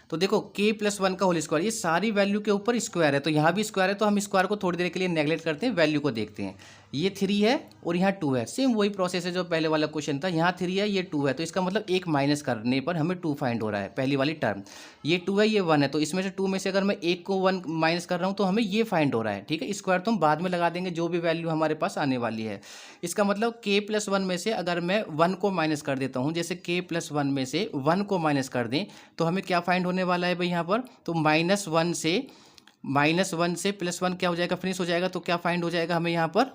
तो देखो k प्लस 1 का होल स्क्वायर, ये सारी वैल्यू के ऊपर स्क्वायर है, तो यहाँ भी स्क्वायर है, तो हम स्क्वायर को थोड़ी देर के लिए नेगलेक्ट करते हैं, वैल्यू को देखते हैं। ये 3 है और यहाँ 2 है, सेम वही प्रोसेस है जो पहले वाला क्वेश्चन था। यहाँ 3 है, ये 2 है, तो इसका मतलब एक माइनस करने पर हमें 2 फाइंड हो रहा है, पहली वाली टर्म। ये 2 है, ये 1 है, तो इसमें से 2 में से अगर मैं एक को 1 माइनस कर रहा हूँ तो हमें ये फाइंड हो रहा है, ठीक है। स्क्वायर तो हम बाद में लगा देंगे जो भी वैल्यू हमारे पास आने वाली है। इसका मतलब k प्लस 1 में से अगर मैं 1 को माइनस कर देता हूँ, जैसे k प्लस 1 में से 1 को माइनस कर दें तो हमें क्या फाइंड होने वाला है भाई यहाँ पर, तो -1 से प्लस 1 क्या हो जाएगा, फिनिश हो जाएगा, तो क्या फाइंड हो जाएगा हमें यहाँ पर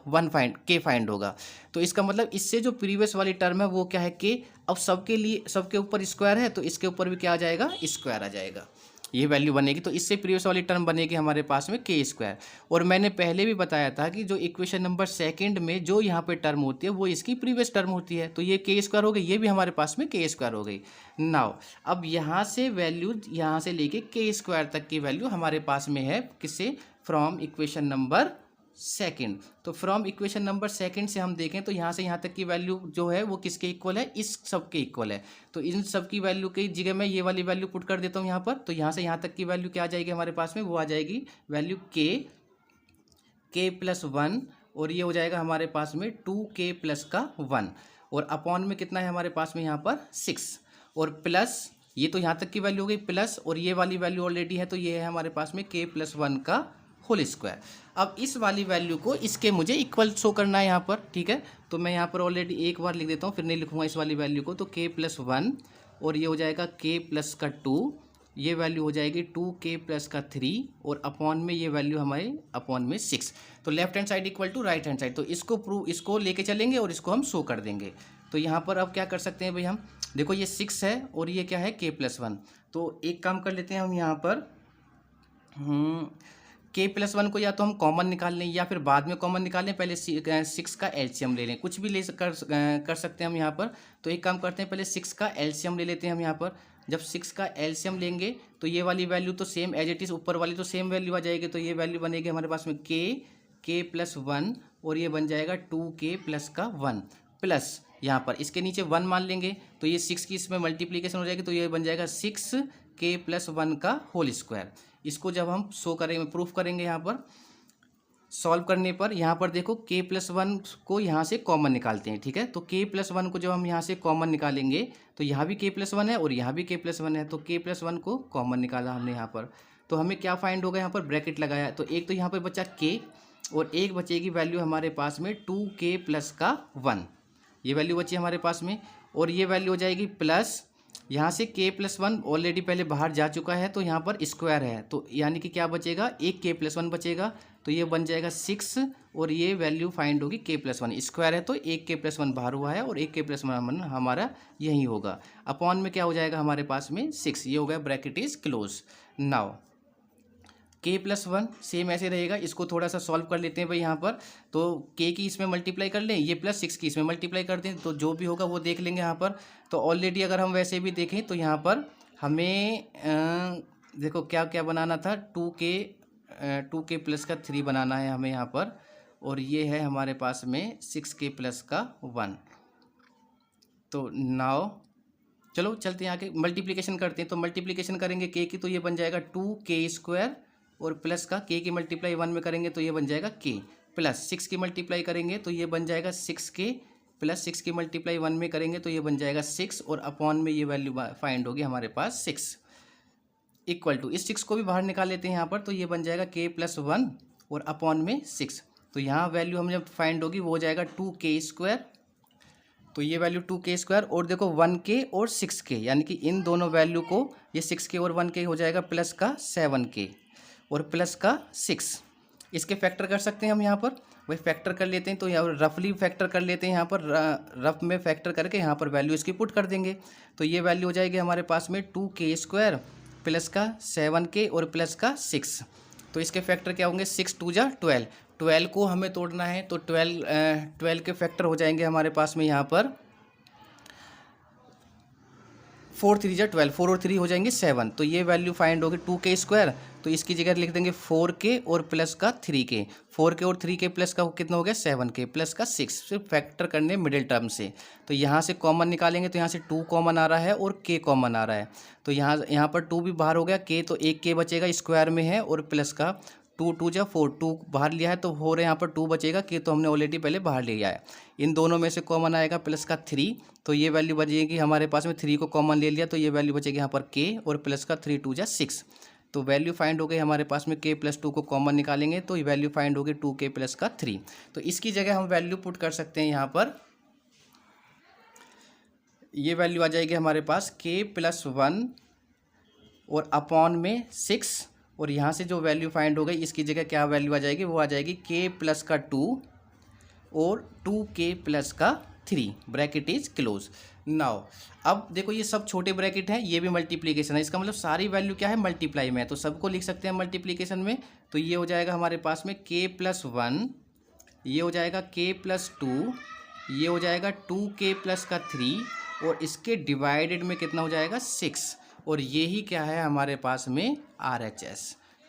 k फाइंड होगा। तो इसका मतलब इससे जो प्रीवियस वाली टर्म है वो क्या है k। अब सबके ऊपर स्क्वायर है तो इसके ऊपर भी क्या आ जाएगा, स्क्वायर आ जाएगा, ये वैल्यू बनेगी। तो इससे प्रीवियस वाली टर्म बनेगी हमारे पास में k स्क्वायर। और मैंने पहले भी बताया था कि जो इक्वेशन नंबर सेकंड में जो यहाँ पे टर्म होती है वो इसकी प्रीवियस टर्म होती है, तो ये k स्क्वायर हो गई, ये भी हमारे पास में k स्क्वायर हो गई। नाउ अब यहाँ से वैल्यू, यहाँ से लेके k स्क्वायर तक की वैल्यू हमारे पास में है, किससे, फ्रॉम इक्वेशन नंबर सेकंड। तो फ्रॉम इक्वेशन नंबर सेकंड से हम देखें तो यहाँ से यहाँ तक की वैल्यू जो है वो किसके इक्वल है, इस सब के इक्वल है। तो इन सब की वैल्यू की जगह मैं ये वाली वैल्यू पुट कर देता हूँ यहाँ पर। तो यहाँ से यहाँ तक की वैल्यू क्या आ जाएगी हमारे पास में, वो आ जाएगी वैल्यू k प्लस 1, और ये हो जाएगा हमारे पास में 2k प्लस का 1, और अपॉन में कितना है हमारे पास में यहाँ पर 6, और प्लस ये तो यहाँ तक की वैल्यू हो गई प्लस, और ये वाली वैल्यू ऑलरेडी है तो ये है हमारे पास में k प्लस 1 का होल स्क्वायर। अब इस वाली वैल्यू को इसके मुझे इक्वल शो करना है यहाँ पर, ठीक है। तो मैं यहाँ पर ऑलरेडी एक बार लिख देता हूँ, फिर नहीं लिखूंगा इस वाली वैल्यू को। तो k प्लस 1 और ये हो जाएगा k प्लस का 2, ये वैल्यू हो जाएगी 2k प्लस का 3 और अपॉन में ये वैल्यू हमारे अपॉन में 6। तो left hand side equal to right hand side, तो इसको लेके चलेंगे और इसको हम शो कर देंगे। तो यहाँ पर अब क्या कर सकते हैं भाई, हम देखो ये 6 है और ये क्या है k+1। तो एक काम कर लेते हैं हम यहाँ पर, k+1 को या तो हम कॉमन निकाल लें या फिर बाद में कॉमन निकाल लें, पहले 6 का एलसीएम ले लें, कुछ भी कर सकते हैं हम यहाँ पर। तो एक काम करते हैं, पहले 6 का एलसीएम ले लेते हैं हम यहाँ पर। जब 6 का एलसीएम लेंगे तो ये वाली वैल्यू तो सेम एज इट इज़, ऊपर वाली तो सेम वैल्यू आ जाएगी। तो ये वैल्यू बनेगी हमारे पास में k+1 और ये बन जाएगा 2k प्लस का 1 प्लस यहाँ पर इसके नीचे 1 मान लेंगे तो ये 6 की इसमें मल्टीप्लीकेशन हो जाएगी, तो ये बन जाएगा 6k+1 का होल स्क्वायर। इसको जब हम शो करेंगे, प्रूफ करेंगे यहाँ पर सॉल्व करने पर, यहाँ पर देखो k+1 को यहाँ से कॉमन निकालते हैं, ठीक है। तो k+1 को जब हम यहाँ से कॉमन निकालेंगे तो यहाँ भी k+1 है और यहाँ भी k+1 है, तो k+1 को कॉमन निकाला हमने यहाँ पर। तो हमें क्या फाइंड होगा, यहाँ पर ब्रैकेट लगाया, तो एक तो यहाँ पर बचा k और एक बचेगी वैल्यू हमारे पास में 2k प्लस का 1, ये वैल्यू बची हमारे पास में। और ये वैल्यू हो जाएगी प्लस, यहाँ से k+1 ऑलरेडी पहले बाहर जा चुका है तो यहाँ पर स्क्वायर है, तो यानी कि क्या बचेगा, एक k+1 बचेगा, तो ये बन जाएगा 6 और ये वैल्यू फाइंड होगी k+1। स्क्वायर है तो एक k+1 बाहर हुआ है और एक k+1 हमारा यही होगा। अपॉन में क्या हो जाएगा हमारे पास में 6, ये हो गया bracket is close. Now k+1 same ऐसे रहेगा, इसको थोड़ा सा सॉल्व कर लेते हैं भाई यहाँ पर। तो k की इसमें मल्टीप्लाई कर लें, ये प्लस 6 की इसमें मल्टीप्लाई कर दें, तो जो भी होगा वो देख लेंगे यहाँ पर। तो ऑलरेडी अगर हम वैसे भी देखें तो यहाँ पर हमें देखो क्या क्या बनाना था, 2k प्लस का 3 बनाना है हमें यहाँ पर, और ये है हमारे पास में 6k प्लस का 1। तो नाउ चलो चलते हैं आगे, मल्टीप्लिकेशन करते हैं। तो मल्टीप्लिकेशन करेंगे k की तो ये बन जाएगा 2k² और प्लस का k की मल्टीप्लाई 1 में करेंगे तो ये बन जाएगा k, प्लस 6 की मल्टीप्लाई करेंगे तो ये बन जाएगा 6k, प्लस 6 की मल्टीप्लाई 1 में करेंगे तो ये बन जाएगा 6 और अपॉन में ये वैल्यू फाइंड होगी हमारे पास 6 इक्वल टू, इस 6 को भी बाहर निकाल लेते हैं यहाँ पर, तो ये बन जाएगा k+1 और अपॉन में 6। तो यहाँ वैल्यू हम जब फाइंड होगी वो हो जाएगा 2k², तो ये वैल्यू 2k² और देखो 1k और 6k, यानी कि इन दोनों वैल्यू को ये 6k और 1k हो जाएगा प्लस का 7k और प्लस का 6। इसके फैक्टर कर सकते हैं हम यहाँ पर, वही फैक्टर कर लेते हैं। तो यहाँ रफली फैक्टर कर लेते हैं यहाँ पर, रफ में फैक्टर करके यहाँ पर वैल्यू इसकी पुट कर देंगे। तो ये वैल्यू हो जाएगी हमारे पास में 2k² प्लस का 7k और प्लस का 6। तो इसके फैक्टर क्या होंगे, 6 2 जा 12, 12 को हमें तोड़ना है तो 12 के फैक्टर हो जाएंगे हमारे पास में यहाँ पर 4 3 जा 12, 4 और 3 हो जाएंगे 7। तो ये वैल्यू फाइंड होगी 2k², तो इसकी जगह लिख देंगे 4k और प्लस का 3k, 4k और 3k प्लस का कितना हो गया 7k प्लस का 6, सिर्फ फैक्टर करने मिडिल टर्म से। तो यहाँ से कॉमन निकालेंगे तो यहाँ से 2 कॉमन आ रहा है और k कॉमन आ रहा है, तो यहाँ पर 2 भी बाहर हो गया, k तो एक k बचेगा स्क्वायर में है और प्लस का 2 2 जा 4, 2 बाहर लिया है तो हो रहे यहाँ पर 2 बचेगा, k तो हमने ऑलरेडी पहले बाहर लिया है। इन दोनों में से कॉमन आएगा प्लस का 3, तो ये वैल्यू बचेगी हमारे पास में, 3 को कॉमन ले लिया तो ये वैल्यू बचेगी यहाँ पर k और प्लस का 3 2 जा 6। तो वैल्यू फाइंड हो गई हमारे पास में, k+2 को कॉमन निकालेंगे तो ये वैल्यू फाइंड होगी 2k प्लस का 3। तो इसकी जगह हम वैल्यू पुट कर सकते हैं यहाँ पर, ये वैल्यू आ जाएगी हमारे पास k+1 और अपॉन में 6, और यहाँ से जो वैल्यू फाइंड हो गई इसकी जगह क्या वैल्यू आ जाएगी, वो आ जाएगी k प्लस का 2 और 2k प्लस का 3, ब्रैकेट इज क्लोज। नाउ अब देखो ये सब छोटे ब्रैकेट हैं, ये भी मल्टीप्लिकेशन है, इसका मतलब सारी वैल्यू क्या है मल्टीप्लाई में है, तो सबको लिख सकते हैं मल्टीप्लिकेशन में। तो ये हो जाएगा हमारे पास में k+1, ये हो जाएगा k+2, ये हो जाएगा 2k प्लस का 3 और इसके डिवाइडेड में कितना हो जाएगा 6, और यही क्या है हमारे पास में RHS।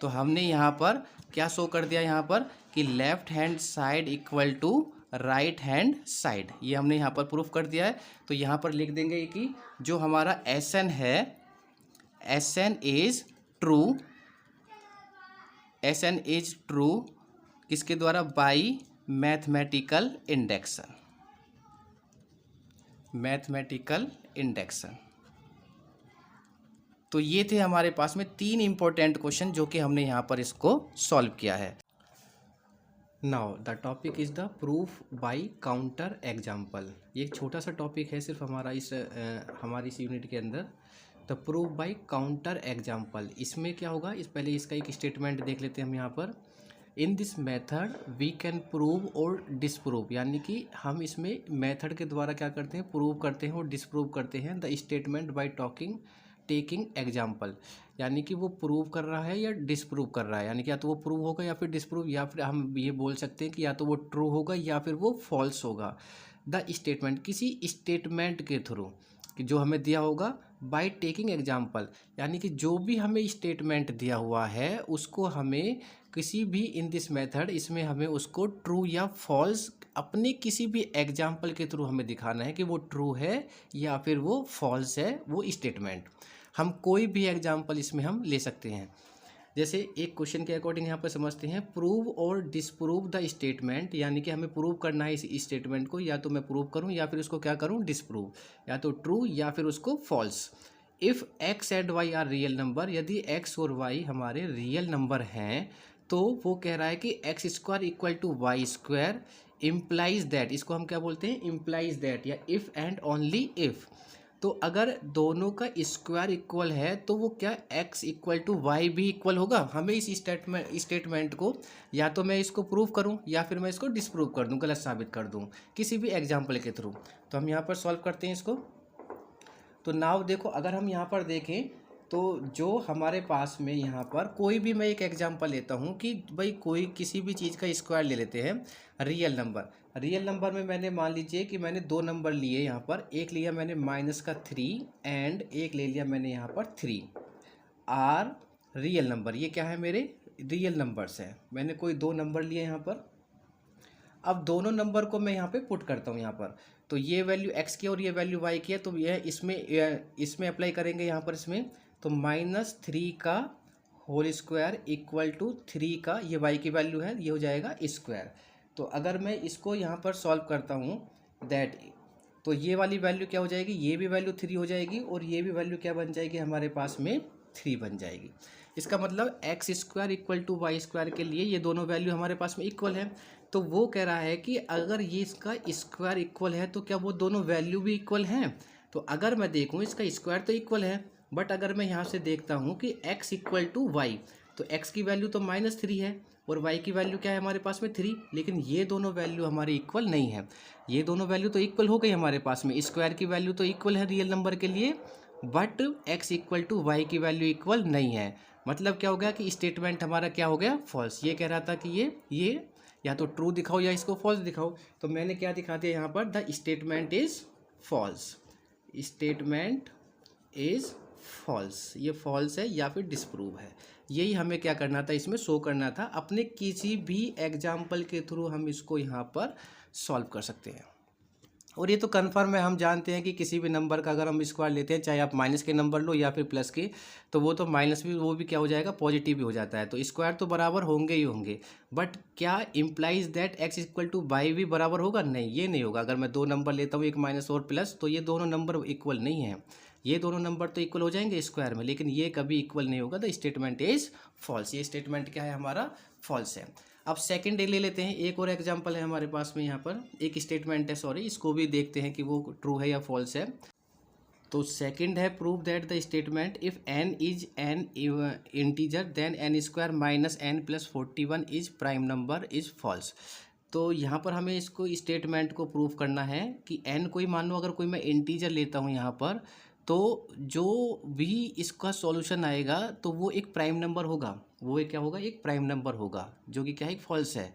तो हमने यहाँ पर क्या शो कर दिया यहाँ पर कि left hand side equal to right hand side, ये हमने यहाँ पर प्रूफ कर दिया है। तो यहाँ पर लिख देंगे कि जो हमारा SN है, SN is true, SN is true किसके द्वारा, by mathematical induction, mathematical induction. तो ये थे हमारे पास में 3 इंपॉर्टेंट क्वेश्चन जो कि हमने यहाँ पर इसको सॉल्व किया है। Now the topic is the proof by counter example. ये एक छोटा सा टॉपिक है सिर्फ हमारा हमारी इस यूनिट के अंदर, तो प्रूव बाय काउंटर एग्जाम्पल, इसमें क्या होगा, इस पहले इसका एक स्टेटमेंट देख लेते हैं हम यहाँ पर। In this method we can prove और डिसप्रूव, यानी कि हम इसमें मेथड के द्वारा क्या करते हैं, प्रूव करते हैं और डिसप्रूव करते हैं the statement by taking example, यानी कि वो प्रूव कर रहा है या डिसप्रूव कर रहा है, यानी कि या तो वो प्रूव होगा या फिर डिसप्रूव, या फिर हम ये बोल सकते हैं कि या तो वो ट्रू होगा या फिर वो फॉल्स होगा। द स्टेटमेंट, किसी स्टेटमेंट के थ्रू कि जो हमें दिया होगा, बाय टेकिंग एग्जाम्पल, यानी कि जो भी हमें स्टेटमेंट दिया हुआ है उसको हमें किसी भी इन दिस मेथड, इसमें हमें उसको ट्रू या फॉल्स अपने किसी भी एग्जाम्पल के थ्रू हमें दिखाना है कि वो ट्रू है या फिर वो फॉल्स है वो स्टेटमेंट। हम कोई भी एग्जाम्पल इसमें हम ले सकते हैं। जैसे एक क्वेश्चन के अकॉर्डिंग यहाँ पर समझते हैं, प्रूव और डिसप्रूव द स्टेटमेंट, यानी कि हमें प्रूव करना है इस स्टेटमेंट को, या तो मैं प्रूव करूँ या फिर उसको क्या करूँ, डिसप्रूव, या तो ट्रू या फिर उसको false. If x and y are real number, यदि एक्स और वाई हमारे रियल नंबर हैं तो वो कह रहा है कि x square equal to y square implies that, इसको हम क्या बोलते हैं, इम्प्लाइज दैट, या इफ़ एंड ओनली इफ़। तो अगर दोनों का स्क्वायर इक्वल है तो वो क्या x इक्वल टू वाई भी इक्वल होगा। हमें इस स्टेटमेंट को या तो मैं इसको प्रूव करूं या फिर मैं इसको डिसप्रूव कर दूं, गलत साबित कर दूं किसी भी एग्जाम्पल के थ्रू। तो हम यहाँ पर सॉल्व करते हैं इसको। तो नाउ देखो, अगर हम यहाँ पर देखें तो जो हमारे पास में यहाँ पर कोई भी, मैं एक एग्जांपल लेता हूँ कि भाई कोई किसी भी चीज़ का स्क्वायर ले लेते हैं, रियल नंबर में मैंने मान लीजिए कि मैंने दो नंबर लिए यहाँ पर, एक लिया मैंने -3 एंड एक ले लिया मैंने यहाँ पर 3 आर रियल नंबर। ये क्या है, मेरे रियल नंबर्स हैं। मैंने कोई दो नंबर लिए यहाँ पर, अब दोनों नंबर को मैं यहाँ पे पुट करता हूँ यहाँ पर, तो ये वैल्यू x की और ये वैल्यू y की है, तो यह इसमें अप्लाई करेंगे यहाँ पर इसमें, तो -3 का होल स्क्वायर इक्वल टू 3 का, ये y की वैल्यू है, ये हो जाएगा स्क्वायर। तो अगर मैं इसको यहाँ पर सॉल्व करता हूँ दैट, तो ये वाली वैल्यू क्या हो जाएगी, ये भी वैल्यू 3 हो जाएगी और ये भी वैल्यू क्या बन जाएगी हमारे पास में 3 बन जाएगी। इसका मतलब x square equal to y square के लिए ये दोनों वैल्यू हमारे पास में इक्वल है। तो वो कह रहा है कि अगर ये इसका स्क्वायर इक्वल है तो क्या वो दोनों वैल्यू भी इक्वल हैं। तो अगर मैं देखूँ इसका स्क्वायर तो इक्वल है, बट अगर मैं यहाँ से देखता हूँ कि x इक्वल टू वाई, तो x की वैल्यू तो -3 है और y की वैल्यू क्या है हमारे पास में 3, लेकिन ये दोनों वैल्यू हमारी इक्वल नहीं है। ये दोनों वैल्यू तो इक्वल हो गई हमारे पास में, स्क्वायर की वैल्यू तो इक्वल है रियल नंबर के लिए, but x equal to y की वैल्यू इक्वल नहीं है। मतलब क्या हो गया कि स्टेटमेंट हमारा क्या हो गया, फॉल्स। ये कह रहा था कि ये या तो ट्रू दिखाओ या इसको फॉल्स दिखाओ, तो मैंने क्या दिखा दिया यहाँ पर, the statement is false, statement is false, ये फॉल्स है या फिर डिसप्रूव है। यही हमें क्या करना था, इसमें शो करना था। अपने किसी भी एग्जाम्पल के थ्रू हम इसको यहाँ पर सॉल्व कर सकते हैं। और ये तो कन्फर्म है, हम जानते हैं कि किसी भी नंबर का अगर हम स्क्वायर लेते हैं, चाहे आप माइनस के नंबर लो या फिर प्लस के, तो वो तो माइनस भी, वो भी क्या हो जाएगा, पॉजिटिव भी हो जाता है। तो स्क्वायर तो बराबर होंगे ही होंगे, बट क्या implies that x equal to y भी बराबर होगा, नहीं, ये नहीं होगा। अगर मैं दो नंबर लेता हूँ, एक माइनस और प्लस, तो ये दोनों नंबर इक्वल नहीं है। ये दोनों नंबर तो इक्वल हो जाएंगे स्क्वायर में, लेकिन ये कभी इक्वल नहीं होगा। द स्टेटमेंट इज फॉल्स, ये स्टेटमेंट क्या है हमारा, फॉल्स है। अब सेकंड ले लेते हैं, एक और एग्जांपल है हमारे पास में, यहाँ पर एक स्टेटमेंट है, सॉरी, इसको भी देखते हैं कि वो ट्रू है या फॉल्स है। तो सेकंड है, prove that the statement if n is an integer then n square minus n plus 41 is prime number is false. तो यहाँ पर हमें इसको स्टेटमेंट को प्रूव करना है कि n कोई, मान लो अगर कोई मैं इंटीजर लेता हूँ यहाँ पर, तो जो भी इसका सॉल्यूशन आएगा तो वो एक प्राइम नंबर होगा, वो एक क्या होगा, एक प्राइम नंबर होगा, जो कि क्या है, फॉल्स है।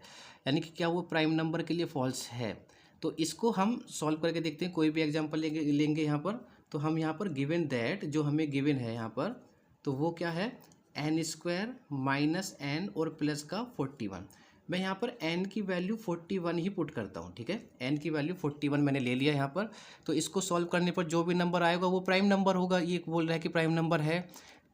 यानी कि क्या वो प्राइम नंबर के लिए फॉल्स है। तो इसको हम सॉल्व करके देखते हैं, कोई भी एग्जांपल लेंगे यहाँ पर। तो हम यहाँ पर गिवन दैट, जो हमें गिवन है यहाँ पर, तो वो क्या है, n स्क्वायर माइनस n और प्लस का 41। मैं यहाँ पर n की वैल्यू 41 ही पुट करता हूँ, ठीक है, n की वैल्यू 41 मैंने ले लिया यहाँ पर। तो इसको सॉल्व करने पर जो भी नंबर आएगा वो प्राइम नंबर होगा। ये बोल रहा है कि प्राइम नंबर है।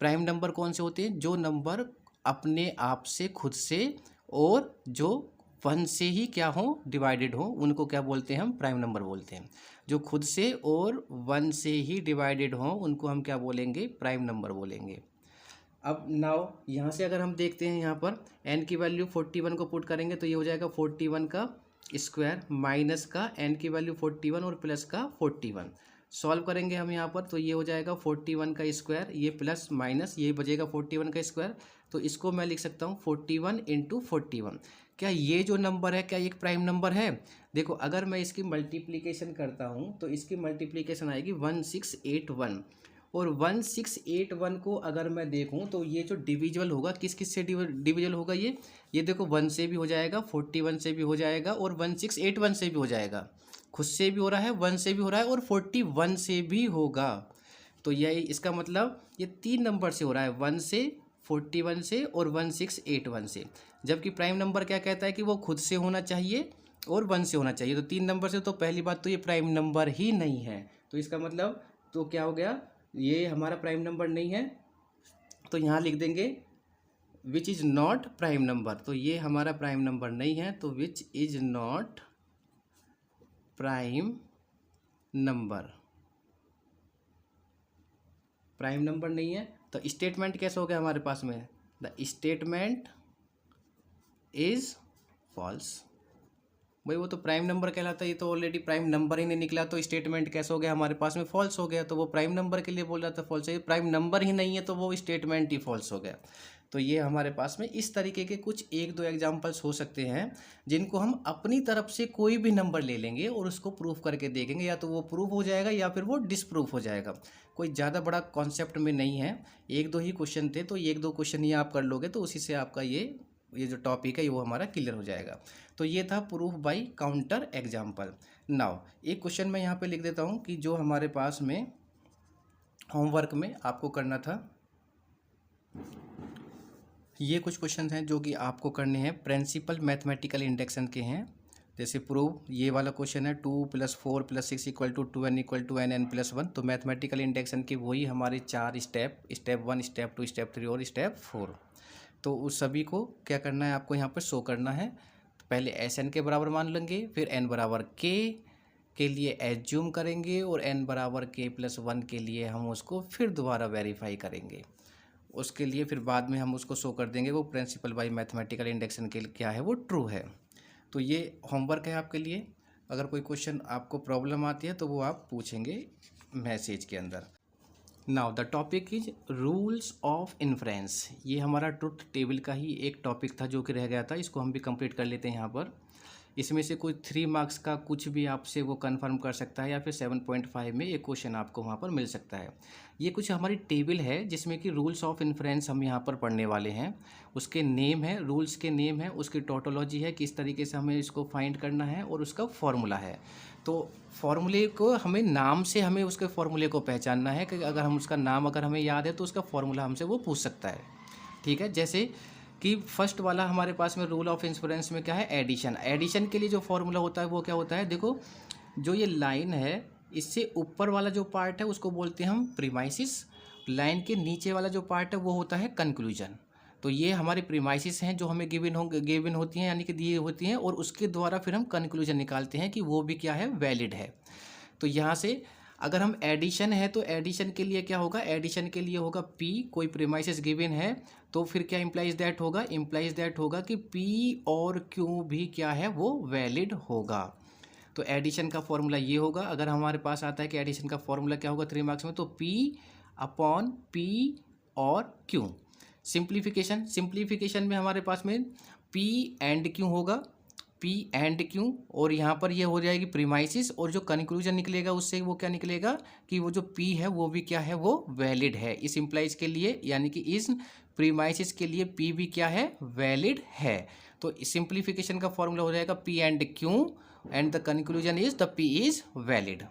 प्राइम नंबर कौन से होते हैं, जो नंबर अपने आप से, खुद से, और जो 1 से ही क्या हो, डिवाइडेड हो, उनको क्या बोलते हैं, हम प्राइम नंबर बोलते हैं। जो खुद से और 1 से ही डिवाइडेड हो उनको हम क्या बोलेंगे, प्राइम नंबर बोलेंगे। अब नाउ यहाँ से अगर हम देखते हैं, यहाँ पर n की वैल्यू 41 को पुट करेंगे तो ये हो जाएगा 41 का स्क्वायर माइनस का n की वैल्यू 41 और प्लस का 41। सॉल्व करेंगे हम यहाँ पर, तो ये हो जाएगा 41 का स्क्वायर, ये प्लस माइनस ये बचेगा 41 का स्क्वायर, तो इसको मैं लिख सकता हूँ 41 इंटू 41। क्या ये जो नंबर है क्या ये एक प्राइम नंबर है? देखो अगर मैं इसकी मल्टीप्लिकेशन करता हूँ तो इसकी मल्टीप्लिकेशन आएगी 1681, और 1681 को अगर मैं देखूँ तो ये जो डिविजिबल होगा किस किस से डिविजिबल होगा, ये देखो 1 से भी हो जाएगा, 41 से भी हो जाएगा, और 1681 से भी हो जाएगा, खुद से भी हो रहा है, 1 से भी हो रहा है, और 41 से भी होगा। तो यही इसका मतलब ये 3 नंबर से हो रहा है, 1 से, 41 से और 1681 से। जबकि प्राइम नंबर क्या कहता है कि वो खुद से होना चाहिए और 1 से होना चाहिए। तो 3 नंबर से तो पहली बात तो ये प्राइम नंबर ही नहीं है, तो इसका मतलब तो क्या हो गया, ये हमारा प्राइम नंबर नहीं है। तो यहाँ लिख देंगे which is not prime number, तो ये हमारा प्राइम नंबर नहीं है, तो which is not prime number, prime number नहीं है। तो स्टेटमेंट कैसे हो गया हमारे पास में, द स्टेटमेंट इज फॉल्स। भाई वो तो प्राइम नंबर कहलाता है, ये तो ऑलरेडी प्राइम नंबर ही नहीं निकला, तो स्टेटमेंट कैसे हो गया हमारे पास में, फॉल्स हो गया। तो वो प्राइम नंबर के लिए बोल रहा था फॉल्स है, प्राइम नंबर ही नहीं है तो वो स्टेटमेंट ही फॉल्स हो गया। तो ये हमारे पास में इस तरीके के कुछ 1-2 एग्जांपल्स हो सकते हैं जिनको हम अपनी तरफ से कोई भी नंबर ले लेंगे और उसको प्रूफ करके देखेंगे, या तो वो प्रूफ हो जाएगा या फिर वो डिसप्रूफ हो जाएगा। कोई ज़्यादा बड़ा कॉन्सेप्ट में नहीं है, 1-2 ही क्वेश्चन थे, तो 1-2 क्वेश्चन ही आप कर लोगे तो उसी से आपका ये जो टॉपिक है वो हमारा क्लियर हो जाएगा। तो ये था proof by counter example. Now एक क्वेश्चन मैं यहाँ पे लिख देता हूँ कि जो हमारे पास में होमवर्क में आपको करना था, ये कुछ क्वेश्चन हैं जो कि आपको करने हैं, प्रिंसिपल मैथमेटिकल इंडक्शन के हैं। जैसे प्रूव, ये वाला क्वेश्चन है 2 + 4 + 6 = 2n = n + 1। तो मैथमेटिकल इंडक्शन के वही हमारे 4 स्टेप 1, स्टेप 2, स्टेप 3 और स्टेप 4। तो उस सभी को क्या करना है आपको यहाँ पर शो करना है। पहले Sn के बराबर मान लेंगे, फिर n बराबर k के लिए एज्यूम करेंगे, और n बराबर k + 1 के लिए हम उसको फिर दोबारा वेरीफाई करेंगे। उसके लिए फिर बाद में हम उसको शो कर देंगे वो प्रिंसिपल बाय मैथमेटिकल इंडक्शन के क्या है वो ट्रू है। तो ये होमवर्क है आपके लिए। अगर कोई क्वेश्चन आपको प्रॉब्लम आती है तो वो आप पूछेंगे मैसेज के अंदर। Now the topic is rules of inference. ये हमारा ट्रुथ टेबल का ही एक टॉपिक था जो कि रह गया था, इसको हम भी कंप्लीट कर लेते हैं यहाँ पर। इसमें से कोई 3 मार्क्स का कुछ भी आपसे वो कंफर्म कर सकता है, या फिर 7.5 में एक क्वेश्चन आपको वहाँ पर मिल सकता है। ये कुछ हमारी टेबल है जिसमें कि रूल्स ऑफ इन्फ्रेंस हम यहाँ पर पढ़ने वाले हैं। उसके नेम है, रूल्स के नेम है, उसकी टोटोलॉजी है, किस तरीके से हमें इसको फाइंड करना है, और उसका फॉर्मूला है। तो फॉर्मूले को हमें नाम से हमें उसके फॉर्मूले को पहचानना है कि अगर हम उसका नाम अगर हमें याद है तो उसका फॉर्मूला हमसे वो पूछ सकता है। ठीक है, जैसे कि फर्स्ट वाला हमारे पास में रूल ऑफ इन्फ्रेंस में क्या है, एडिशन। एडिशन के लिए जो फॉर्मूला होता है वो क्या होता है, देखो जो ये लाइन है इससे ऊपर वाला जो पार्ट है उसको बोलते हैं हम प्रीमाइसिस, लाइन के नीचे वाला जो पार्ट है वो होता है कंक्लूजन। तो ये हमारे प्रीमाइसिस हैं जो हमें गिवन होती हैं, यानी कि दी होती हैं, और उसके द्वारा फिर हम कंक्लूजन निकालते हैं कि वो भी क्या है, वैलिड है। तो यहाँ से अगर हम एडिशन है तो एडिशन के लिए क्या होगा, एडिशन के लिए होगा P, कोई प्रीमाइसिस गिवन है तो फिर क्या इम्प्लाइज दैट होगा कि P और Q भी क्या है वो वैलिड होगा। तो एडिशन का फॉर्मूला ये होगा। अगर हमारे पास आता है कि एडिशन का फॉर्मूला क्या होगा 3 मार्क्स में, तो P/P और Q। सिंप्लीफिकेशन में हमारे पास में P एंड Q होगा, P एंड Q, और यहाँ पर ये हो जाएगी प्रीमाइसिस, और जो कंक्लूजन निकलेगा उससे वो क्या निकलेगा कि वो जो P है वो भी क्या है वो वैलिड है इस इम्प्लाइज के लिए, यानी कि इस प्रीमाइसिस के लिए P भी क्या है वैलिड है। तो सिंप्लीफिकेशन का फॉर्मूला हो जाएगा P and Q and the conclusion is the P is valid.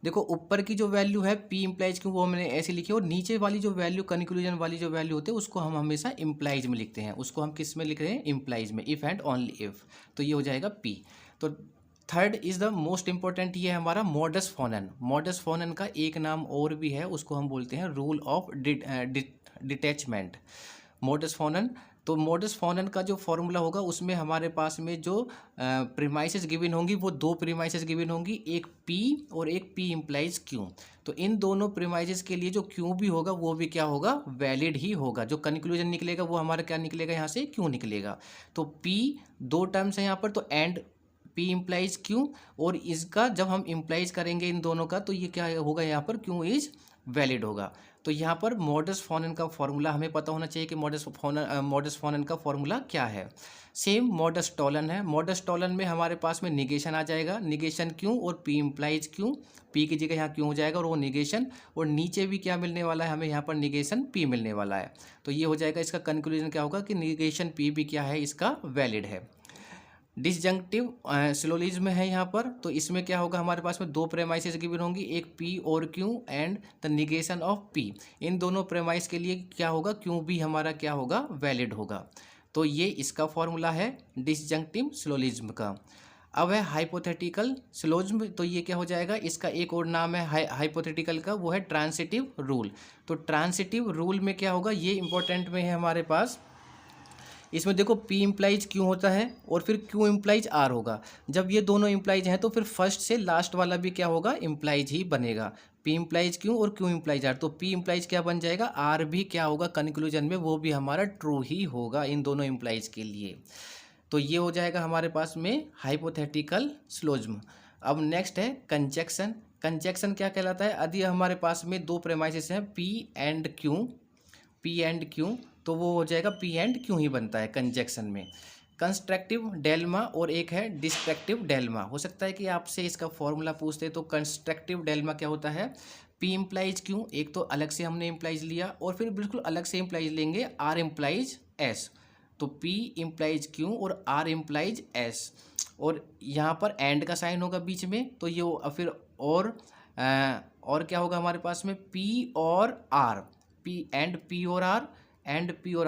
देखो ऊपर की जो वैल्यू है P इम्प्लाइज Q वो हमने ऐसे लिखी, और नीचे वाली जो वैल्यू कंक्लूजन वाली जो वैल्यू होती है उसको हम हमेशा इम्प्लाइज में लिखते हैं। उसको हम किस में लिख रहे हैं, इम्प्लाइज में, इफ़ एंड ओनली इफ़। तो ये हो जाएगा P। तो third is the most important, ये हमारा मॉडस फोनन। मॉडस फोनन का एक नाम और भी है, उसको हम बोलते हैं rule of detachment, modus phonon. तो मॉडस फोनन का जो फॉर्मूला होगा उसमें हमारे पास में जो प्रीमाइसेस गिवन होंगी वो 2 प्रीमाइसेस गिवन होंगी, एक P और एक P इम्प्लाइज Q। तो इन दोनों प्रीमाइसेस के लिए जो Q भी होगा वो भी क्या होगा, वैलिड ही होगा। जो कंक्लूजन निकलेगा वो हमारा क्या निकलेगा, यहाँ से Q निकलेगा। तो P 2 टर्म्स है यहाँ पर, तो एंड P इम्प्लाइज Q, और इसका जब हम इम्प्लाइज करेंगे इन दोनों का तो ये क्या होगा यहाँ पर Q इज वैलिड होगा। तो यहाँ पर मॉडस फोनन का फॉर्मूला हमें पता होना चाहिए कि मॉडस फोनन का फॉर्मूला क्या है। सेम मॉडस टॉलन है। मॉडस टॉलन में हमारे पास में निगेशन आ जाएगा, निगेशन क्यों और P इम्प्लाइज क्यों, P की जगह यहाँ क्यों हो जाएगा और वो निगेशन, और नीचे भी क्या मिलने वाला है हमें यहाँ पर निगेशन P मिलने वाला है। तो ये हो जाएगा, इसका कंक्लूजन क्या होगा कि निगेशन P भी क्या है, इसका वैलिड है। डिसजंक्टिव सिलोजिज्म है यहाँ पर, तो इसमें क्या होगा, हमारे पास में दो प्रेमाइसेस गिवन होंगी, एक P और Q and the negation of P। इन दोनों प्रेमाइस के लिए क्या होगा, Q भी हमारा क्या होगा, वैलिड होगा। तो ये इसका फॉर्मूला है डिसजंक्टिव सिलोजिज्म का। अब है हाइपोथेटिकल सिलोजिज्म, तो ये क्या हो जाएगा, इसका एक और नाम है हाइपोथेटिकल का, वो है ट्रांसिटिव रूल। तो ट्रांसिटिव रूल में क्या होगा, ये इंपॉर्टेंट में है हमारे पास। इसमें देखो P इम्प्लाइज Q होता है और फिर Q इम्प्लाइज R होगा। जब ये दोनों इम्प्लाइज हैं तो फिर फर्स्ट से लास्ट वाला भी क्या होगा, इम्प्लाइज ही बनेगा। P इम्प्लाइज Q और Q इम्प्लाइज R, तो P इम्प्लाइज क्या बन जाएगा, R भी क्या होगा कंक्लूजन में, वो भी हमारा ट्रू ही होगा इन दोनों इम्प्लाइज के लिए। तो ये हो जाएगा हमारे पास में हाइपोथेटिकल सिलोजिज्म। अब नेक्स्ट है कंजक्शन। कंजक्शन क्या कहलाता है, यदि हमारे पास में दो प्रेमाइसेस हैं P एंड Q, तो वो हो जाएगा P एंड Q ही बनता है कंजक्शन में। कंस्ट्रक्टिव डेल्मा और एक है डिस्ट्रक्टिव डेल्मा। हो सकता है कि आपसे इसका फॉर्मूला पूछते, तो कंस्ट्रक्टिव डेल्मा क्या होता है, P इम्प्लाइज Q, एक तो अलग से हमने इम्प्लाइज लिया और फिर बिल्कुल अलग से इम्प्लाइज लेंगे R इम्प्लाइज S। तो P इम्प्लाइज Q और R इम्प्लाइज S, और यहाँ पर एंड का साइन होगा बीच में, तो ये फिर और क्या होगा हमारे पास में P और R, P और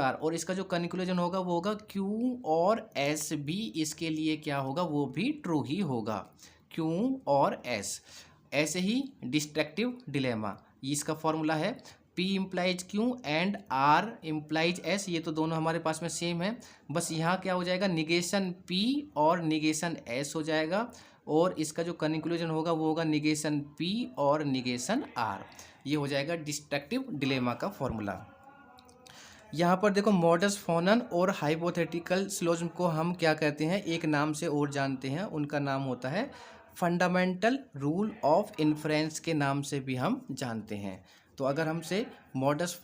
R, और इसका जो कंक्लूजन होगा वो होगा Q और S भी इसके लिए क्या होगा, वो भी ट्रू ही होगा, Q और S। ऐसे ही डिस्ट्रक्टिव डिलेमा, इसका फॉर्मूला है P implies Q and R implies S, ये तो दोनों हमारे पास में सेम है, बस यहाँ क्या हो जाएगा, निगेशन P और निगेशन S हो जाएगा, और इसका जो कंक्लूजन होगा वो होगा निगेशन P और निगेशन R। ये हो जाएगा डिस्ट्रक्टिव डिलेमा का फॉर्मूला। यहाँ पर देखो मॉडस फोनन और हाइपोथेटिकल सिलोजिज्म को हम क्या कहते हैं, एक नाम से और जानते हैं, उनका नाम होता है फंडामेंटल रूल ऑफ इन्फ्रेंस के नाम से भी हम जानते हैं। तो अगर हमसे modus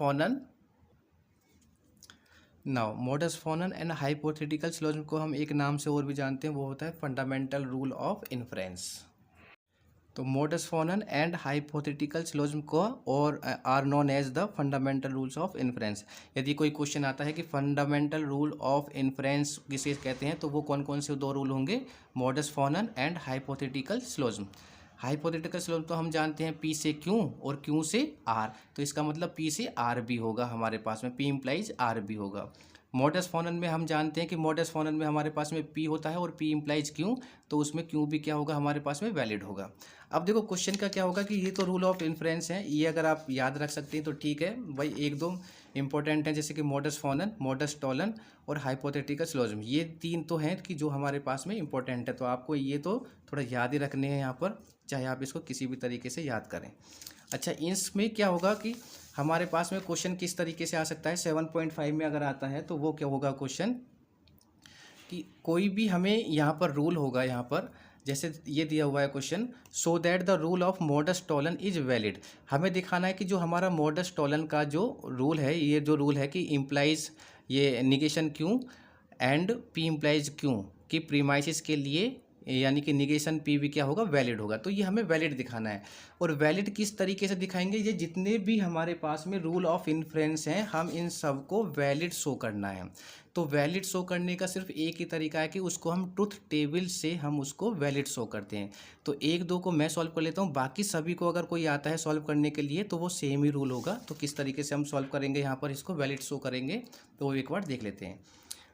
ponens and hypothetical syllogism को हम एक नाम से और भी जानते हैं, वो होता है फंडामेंटल रूल ऑफ इन्फ्रेंस। तो modus ponens and hypothetical syllogism को और are known as the fundamental rules of inference. यदि कोई क्वेश्चन आता है कि फंडामेंटल रूल ऑफ इन्फ्रेंस किसे कहते हैं, तो वो कौन कौन से दो रूल होंगे, modus ponens and hypothetical syllogism. Hypothetical syllogism तो हम जानते हैं P से Q और Q से R, तो इसका मतलब P से R भी होगा हमारे पास में, P इम्प्लाइज R भी होगा। मॉडस फोनन में हम जानते हैं कि मॉडस फोनन में हमारे पास में P होता है और P इम्प्लाइज Q, तो उसमें Q भी क्या होगा हमारे पास में, वैलिड होगा। अब देखो क्वेश्चन का क्या होगा कि ये तो रूल ऑफ इन्फ्रेंस है, ये अगर आप याद रख सकते हैं तो ठीक है भाई, एक दो इंपॉर्टेंट हैं जैसे कि मॉडस फोनन, मॉडस टॉलन और हाइपोथेटिकल सिलोजिज्म, ये तीन तो हैं कि जो हमारे पास में इंपॉर्टेंट है, तो आपको ये तो थोड़ा याद ही रखने हैं यहाँ पर, चाहे आप इसको किसी भी तरीके से याद करें। अच्छा, इसमें क्या होगा कि हमारे पास में क्वेश्चन किस तरीके से आ सकता है, 7.5 में अगर आता है तो वो क्या होगा क्वेश्चन कि कोई भी हमें यहाँ पर रूल होगा, यहाँ पर जैसे ये दिया हुआ है question, so that the rule of modus Tollens is valid. हमें दिखाना है कि जो हमारा मॉडस टॉलन का जो रूल है, ये जो रूल है कि इम्प्लाइज ये negation Q and P implies Q की प्रीमाइसिस के लिए, यानी कि निगेशन P भी क्या होगा, वैलिड होगा। तो ये हमें वैलिड दिखाना है, और वैलिड किस तरीके से दिखाएंगे, ये जितने भी हमारे पास में रूल ऑफ इन्फ्रेंस हैं, हम इन सब को वैलिड शो करना है। तो वैलिड शो करने का सिर्फ एक ही तरीका है कि उसको हम ट्रुथ टेबल से हम उसको वैलिड शो करते हैं। तो एक दो को मैं सॉल्व कर लेता हूँ, बाकी सभी को अगर कोई आता है सॉल्व करने के लिए तो वो सेम ही रूल होगा। तो किस तरीके से हम सॉल्व करेंगे, यहाँ पर इसको वैलिड शो करेंगे, तो वो एक बार देख लेते हैं।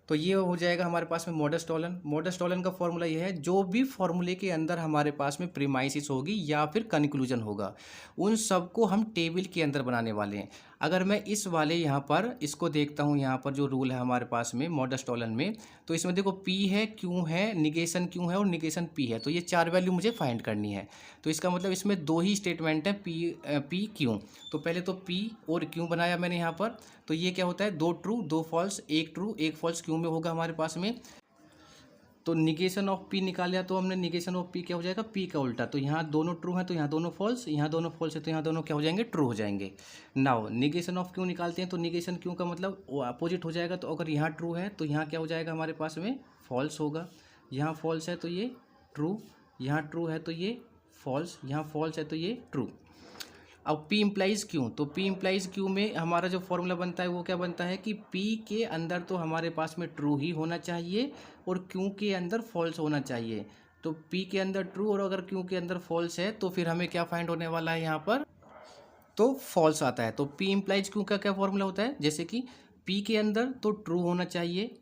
तो ये हो जाएगा हमारे पास में मॉडस टॉलन। मॉडस टॉलन का फॉर्मूला ये है, जो भी फॉर्मूले के अंदर हमारे पास में प्रीमाइसिस होगी या फिर कंक्लूजन होगा, उन सब को हम टेबल के अंदर बनाने वाले हैं। अगर मैं इस वाले यहाँ पर इसको देखता हूँ, यहाँ पर जो रूल है हमारे पास में मॉडस टॉलन में, तो इसमें देखो P है, Q है, निगेशन Q है और निगेशन P है, तो ये चार वैल्यू मुझे फाइंड करनी है। तो इसका मतलब इसमें दो ही स्टेटमेंट है, P Q। तो पहले तो P और Q बनाया मैंने यहाँ पर, तो ये क्या होता है, दो ट्रू दो फॉल्स, एक ट्रू एक फॉल्स Q में होगा हमारे पास में। तो निगेशन ऑफ पी निकाला तो हमने, निगेशन ऑफ पी क्या हो जाएगा, पी का उल्टा। तो यहाँ दोनों ट्रू हैं तो यहाँ दोनों फॉल्स, यहाँ दोनों फॉल्स है तो यहाँ दोनों क्या हो जाएंगे, ट्रू हो जाएंगे। नाउ निगेशन ऑफ क्यू निकालते हैं, तो निगेशन क्यू का मतलब वो अपोजिट हो जाएगा। तो अगर यहाँ ट्रू है तो यहाँ क्या हो जाएगा हमारे पास में, फॉल्स होगा। यहाँ फॉल्स है तो ये ट्रू, यहाँ ट्रू है तो ये फॉल्स, यहाँ फॉल्स है तो ये ट्रू। अब P इम्प्लाइज क्यू, तो P इम्प्लाइज क्यू में हमारा जो फॉर्मूला बनता है वो क्या बनता है कि P के अंदर तो हमारे पास में ट्रू ही होना चाहिए और Q के अंदर फॉल्स होना चाहिए। तो P के अंदर ट्रू और अगर Q के अंदर फॉल्स है तो फिर हमें क्या फाइंड होने वाला है यहाँ पर, तो फॉल्स आता है। तो P इम्प्लाइज क्यू का क्या फॉर्मूला होता है, जैसे कि P के अंदर तो ट्रू होना चाहिए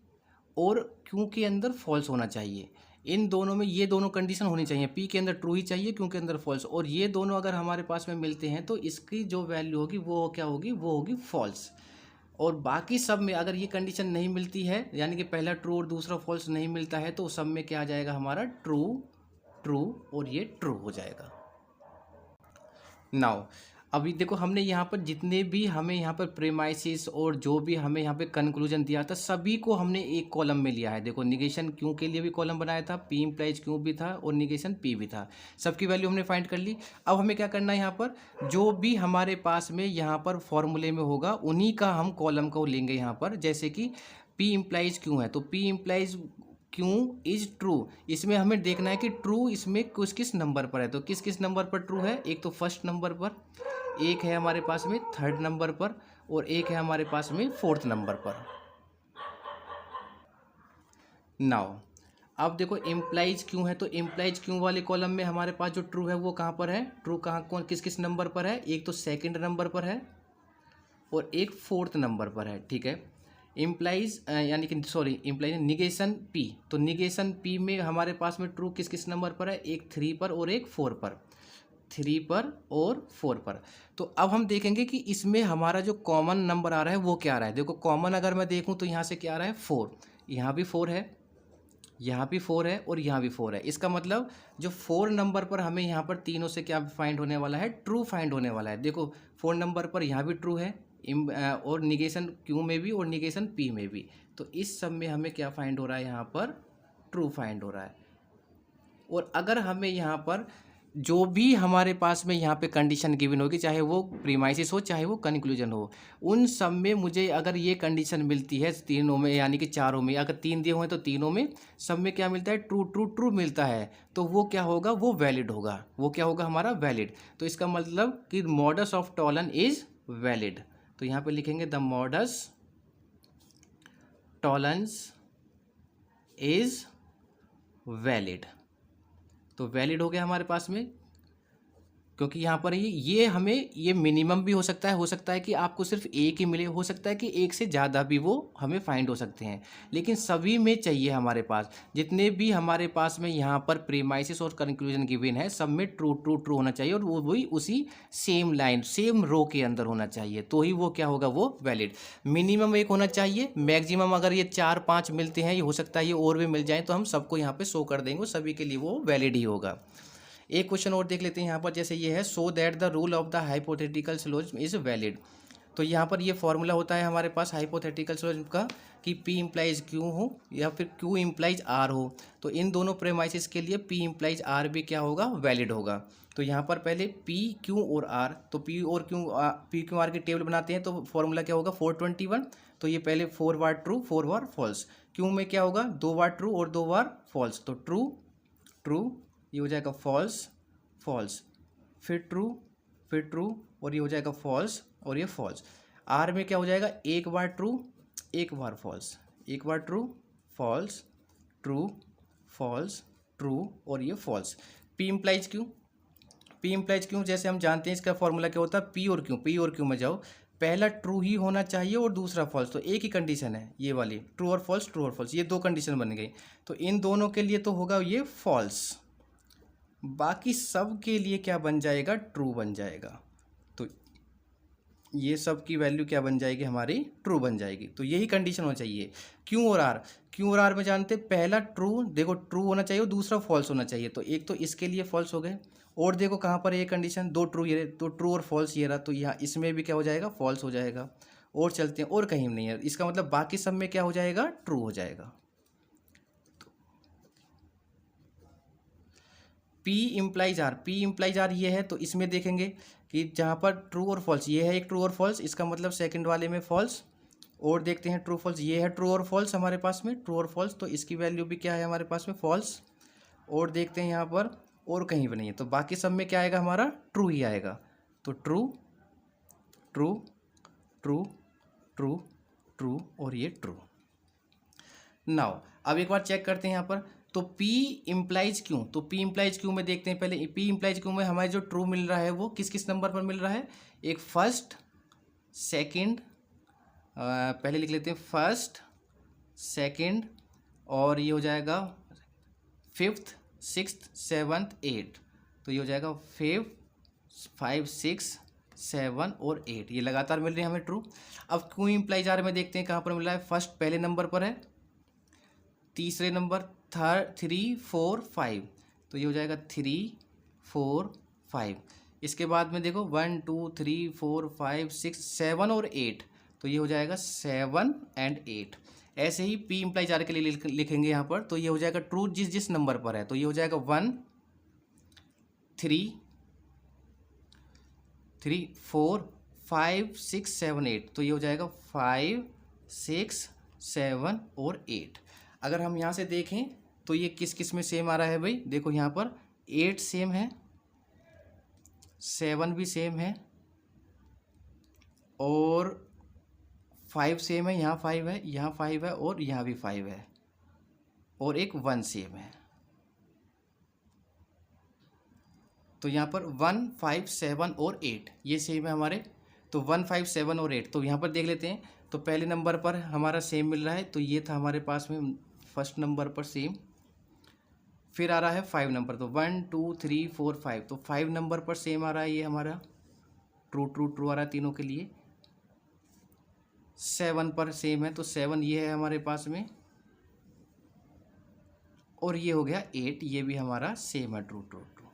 और Q के अंदर फॉल्स होना चाहिए। इन दोनों में ये दोनों कंडीशन होनी चाहिए, P के अंदर ट्रू ही चाहिए, Q के अंदर फॉल्स, और ये दोनों अगर हमारे पास में मिलते हैं तो इसकी जो वैल्यू होगी वो क्या होगी, वो होगी फॉल्स। और बाकी सब में अगर ये कंडीशन नहीं मिलती है, यानी कि पहला ट्रू और दूसरा फॉल्स नहीं मिलता है, तो सब में क्या आ जाएगा हमारा, ट्रू ट्रू और ये ट्रू हो जाएगा। नाउ अभी देखो हमने यहाँ पर जितने भी हमें यहाँ पर प्रेमाइसिस और जो भी हमें यहाँ पे कंक्लूजन दिया था सभी को हमने एक कॉलम में लिया है। देखो निगेशन क्यू के लिए भी कॉलम बनाया था, P इम्प्लाइज क्यू भी था और निगेशन P भी था, सबकी वैल्यू हमने फाइंड कर ली। अब हमें क्या करना है, यहाँ पर जो भी हमारे पास में यहाँ पर फॉर्मूले में होगा उन्हीं का हम कॉलम को लेंगे यहाँ पर। जैसे कि P इम्प्लाइज क्यू है तो P implies Q is true, इसमें हमें देखना है कि ट्रू इसमें किस किस नंबर पर है। तो किस किस नंबर पर ट्रू है, एक तो फर्स्ट नंबर पर, एक है हमारे पास में थर्ड नंबर पर और एक है हमारे पास में फोर्थ नंबर पर। नाउ अब देखो इम्प्लाइज क्यू है तो इम्प्लाइज क्यू वाले कॉलम में हमारे पास जो ट्रू है वो कहाँ पर है, ट्रू कहाँ कौन किस किस नंबर पर है, एक तो सेकंड नंबर पर है और एक फोर्थ नंबर पर है। ठीक है, इम्प्लाइज यानी कि सॉरी इम्प्लाइज निगेशन पी, तो निगेशन पी में हमारे पास में ट्रू किस किस नंबर पर है, एक 3 पर और एक 4 पर, 3 पर और 4 पर। तो अब हम देखेंगे कि इसमें हमारा जो कॉमन नंबर आ रहा है वो क्या आ रहा है। देखो कॉमन अगर मैं देखूं तो यहाँ से क्या आ रहा है, 4, यहाँ भी 4 है, यहाँ भी 4 है और यहाँ भी 4 है। इसका मतलब जो 4 नंबर पर हमें यहाँ पर तीनों से क्या फाइंड होने वाला है, ट्रू फाइंड होने वाला है। देखो 4 नंबर पर यहाँ भी ट्रू है और निगेशन क्यू में भी और निगेशन पी में भी। तो इस सब में हमें क्या फाइंड हो रहा है, यहाँ पर ट्रू फाइंड हो रहा है। और अगर हमें यहाँ पर जो भी हमारे पास में यहाँ पे कंडीशन गिवन होगी, चाहे वो प्रीमाइसिस हो चाहे वो कंक्लूजन हो, उन सब में मुझे अगर ये कंडीशन मिलती है तीनों में यानी कि चारों में, अगर 3 दिए हुए तो तीनों में सब में क्या मिलता है, ट्रू ट्रू ट्रू मिलता है, तो वो क्या होगा, वो वैलिड होगा, वो क्या होगा हमारा वैलिड। तो इसका मतलब कि modus of Tollens is valid. तो यहाँ पे लिखेंगे द मॉडस टॉलन्स इज वैलिड। तो वैलिड हो गया हमारे पास में, क्योंकि यहाँ पर ये हमें ये मिनिमम भी हो सकता है कि आपको सिर्फ एक ही मिले, हो सकता है कि एक से ज़्यादा भी वो हमें फाइंड हो सकते हैं, लेकिन सभी में चाहिए हमारे पास, जितने भी हमारे पास में यहाँ पर प्रीमाइसिस और कंक्लूजन गिवन है सब में ट्रू ट्रू ट्रू होना चाहिए और वो वही उसी सेम लाइन सेम रो के अंदर होना चाहिए, तो ही वो क्या होगा, वो वैलिड। मिनिमम एक होना चाहिए, मैक्सिमम अगर ये 4-5 मिलते हैं, ये हो सकता है ये और भी मिल जाए, तो हम सबको यहाँ पे शो कर देंगे, सभी के लिए वो वैलिड ही होगा। एक क्वेश्चन और देख लेते हैं यहाँ पर, जैसे ये है so that the rule of the hypothetical syllogism is valid. तो यहाँ पर ये फॉर्मूला होता है हमारे पास हाइपोथेटिकल सिलोजिज्म का कि P इम्प्लाइज Q हो या फिर Q इम्प्लाइज R हो, तो इन दोनों प्रेमाइसिस के लिए P इम्प्लाइज R भी क्या होगा, वैलिड होगा। तो यहाँ पर पहले P Q और R, तो P Q R की टेबल बनाते हैं, तो फॉर्मूला क्या होगा 421। तो ये पहले 4 बार ट्रू 4 बार फॉल्स, Q में क्या होगा 2 बार ट्रू और 2 बार फॉल्स, तो ट्रू ट्रू, ये हो जाएगा फॉल्स फॉल्स, फिर ट्रू और ये हो जाएगा फॉल्स और ये फॉल्स। आर में क्या हो जाएगा, एक बार ट्रू एक बार फॉल्स, एक बार true false true false true और ये फॉल्स। पी इम्प्लाइज क्यू जैसे हम जानते हैं इसका फॉर्मूला क्या होता है, पी और क्यू में जाओ, पहला ट्रू ही होना चाहिए और दूसरा फॉल्स, तो एक ही कंडीशन है ये वाली, ट्रू और फॉल्स, ये 2 कंडीशन बन गई। तो इन दोनों के लिए तो होगा ये फॉल्स, बाकी सब के लिए क्या बन जाएगा, ट्रू बन जाएगा। तो ये सब की वैल्यू क्या बन जाएगी हमारी, ट्रू बन जाएगी। तो यही कंडीशन होना चाहिए। क्यू और आर में जानते पहला ट्रू, देखो ट्रू होना चाहिए और दूसरा फॉल्स होना चाहिए, तो एक तो इसके लिए फॉल्स हो गए, और देखो कहाँ पर ये कंडीशन 2 ट्रू, ये तो ट्रू और फॉल्स ये रहा, तो यहाँ इसमें भी क्या हो जाएगा, फॉल्स हो जाएगा। और चलते हैं, और कहीं नहीं है, इसका मतलब बाकी सब में क्या हो जाएगा, ट्रू हो जाएगा। P implies R, P implies R ये है, तो इसमें देखेंगे कि जहाँ पर ट्रू और फॉल्स, ये है एक ट्रू और फॉल्स, इसका मतलब सेकंड वाले में फॉल्स। और देखते हैं ट्रू फॉल्स, ये है ट्रू और फॉल्स हमारे पास में, ट्रू और फॉल्स, तो इसकी वैल्यू भी क्या है हमारे पास में, फॉल्स। और देखते हैं यहाँ पर और कहीं भी नहीं है, तो बाकी सब में क्या आएगा हमारा, ट्रू ही आएगा। तो true true true true true और ये ट्रू। नाउ अब एक बार चेक करते हैं यहाँ पर, तो P इम्प्लाइज क्यों, तो P इम्प्लाइज क्यों में देखते हैं पहले। P इम्प्लाइज क्यों में हमारे जो ट्रू मिल रहा है वो किस किस नंबर पर मिल रहा है, एक फर्स्ट सेकंड, पहले लिख लेते हैं फर्स्ट सेकंड, और ये हो जाएगा फिफ्थ सिक्स्थ सेवन्थ एट, तो ये हो जाएगा 5 6 7 और 8, ये लगातार मिल रही है हमें ट्रू। अब क्यों इम्प्लाइज आर में देखते हैं कहाँ पर मिल रहा है, फर्स्ट पहले नंबर पर है, तीसरे नंबर 3 4 5, तो ये हो जाएगा 3 4 5। इसके बाद में देखो 1 2 3 4 5 6 7 और 8, तो ये हो जाएगा 7 and 8। ऐसे ही P इम्प्लाइज आर के लिए लिखेंगे यहाँ पर, तो ये हो जाएगा ट्रू जिस जिस नंबर पर है, तो ये हो जाएगा 1 3 3 4 5 6 7 8, तो ये हो जाएगा 5 6 7 और 8। अगर हम यहाँ से देखें तो ये किस किस में सेम आ रहा है भाई, देखो यहाँ पर 8 सेम है, 7 भी सेम है, और 5 सेम है, यहाँ 5 है, यहाँ 5 है, और यहाँ भी 5 है, और एक 1 सेम है। तो यहाँ पर 1 5 7 और 8 ये सेम है हमारे, तो 1 5 7 और 8, तो यहाँ पर देख लेते हैं। तो पहले नंबर पर हमारा सेम मिल रहा है, तो ये था हमारे पास में फर्स्ट नंबर पर सेम। फिर आ रहा है 5 नंबर, तो 1 2 3 4 5, तो 5 नंबर पर सेम आ रहा है, ये हमारा ट्रू ट्रू ट्रू आ रहा है तीनों के लिए। 7 पर सेम है, तो 7 ये है हमारे पास में, और ये हो गया 8, ये भी हमारा सेम है, ट्रू ट्रू ट्रू।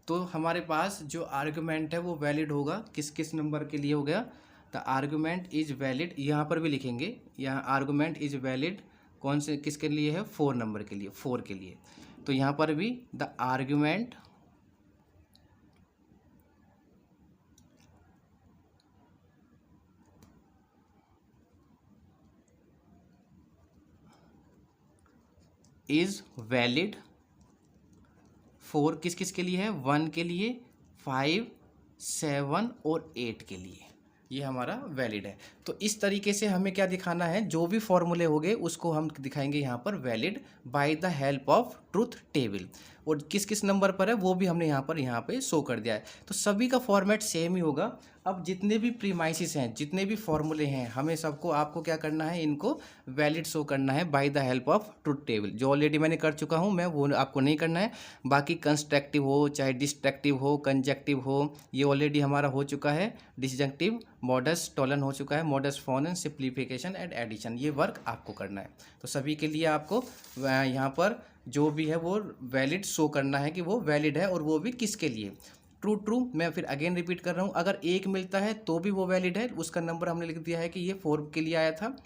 तो हमारे पास जो आर्गुमेंट है वो वैलिड होगा, किस किस नंबर के लिए हो गया, द आर्गुमेंट इज वैलिड, यहाँ पर भी लिखेंगे, यहाँ आर्गुमेंट इज वैलिड कौन से किसके लिए है, 4 नंबर के लिए, 4 के लिए। तो यहाँ पर भी द आर्गुमेंट इज वैलिड 4 किस किस के लिए है, 1 के लिए, 5 7 और 8 के लिए, ये हमारा वैलिड है। तो इस तरीके से हमें क्या दिखाना है, जो भी फॉर्मूले होंगे उसको हम दिखाएंगे यहाँ पर valid by the help of truth table, और किस किस नंबर पर है वो भी हमने यहाँ पे शो कर दिया है। तो सभी का फॉर्मेट सेम ही होगा। अब जितने भी प्रीमाइसिस हैं, जितने भी फॉर्मूले हैं, हमें सबको आपको क्या करना है, इनको वैलिड शो करना है by the help of truth table, जो ऑलरेडी मैंने कर चुका हूँ मैं, वो आपको नहीं करना है। बाकी कंस्ट्रक्टिव हो चाहे डिस्ट्रक्टिव हो, कंजक्टिव हो, ये ऑलरेडी हमारा हो चुका है। डिसजंक्टिव, मॉडस टोलन हो चुका है, मॉडस फोनेन, सिंप्लीफिकेशन एंड एडिशन, ये वर्क आपको करना है। तो सभी के लिए आपको यहाँ पर जो भी है वो वैलिड शो करना है कि वो वैलिड है, और वो भी किसके लिए, ट्रू ट्रू। मैं फिर अगेन रिपीट कर रहा हूँ, अगर 1 मिलता है तो भी वो वैलिड है, उसका नंबर हमने लिख दिया है कि ये 4 के लिए आया था,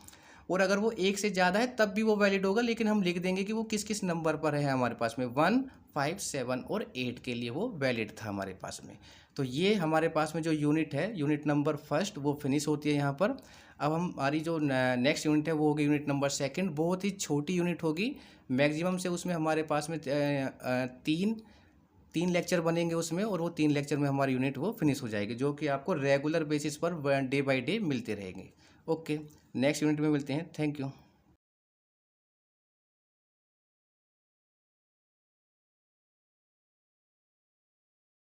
और अगर वो 1 से ज़्यादा है तब भी वो वैलिड होगा, लेकिन हम लिख देंगे कि वो किस किस नंबर पर है हमारे पास में, 1 5 7 और 8 के लिए वो वैलिड था हमारे पास में। तो ये हमारे पास में जो यूनिट है, यूनिट नंबर फर्स्ट, वो फिनिश होती है यहाँ पर। अब हमारी जो नेक्स्ट यूनिट है वो होगी यूनिट नंबर सेकंड, बहुत ही छोटी यूनिट होगी, मैक्सिमम से उसमें हमारे पास में 3 लेक्चर बनेंगे उसमें, और वो 3 लेक्चर में हमारी यूनिट वो फिनिश हो जाएगी, जो कि आपको regular basis per day by day मिलते रहेंगे। ओके, नेक्स्ट यूनिट में मिलते हैं। Thank you.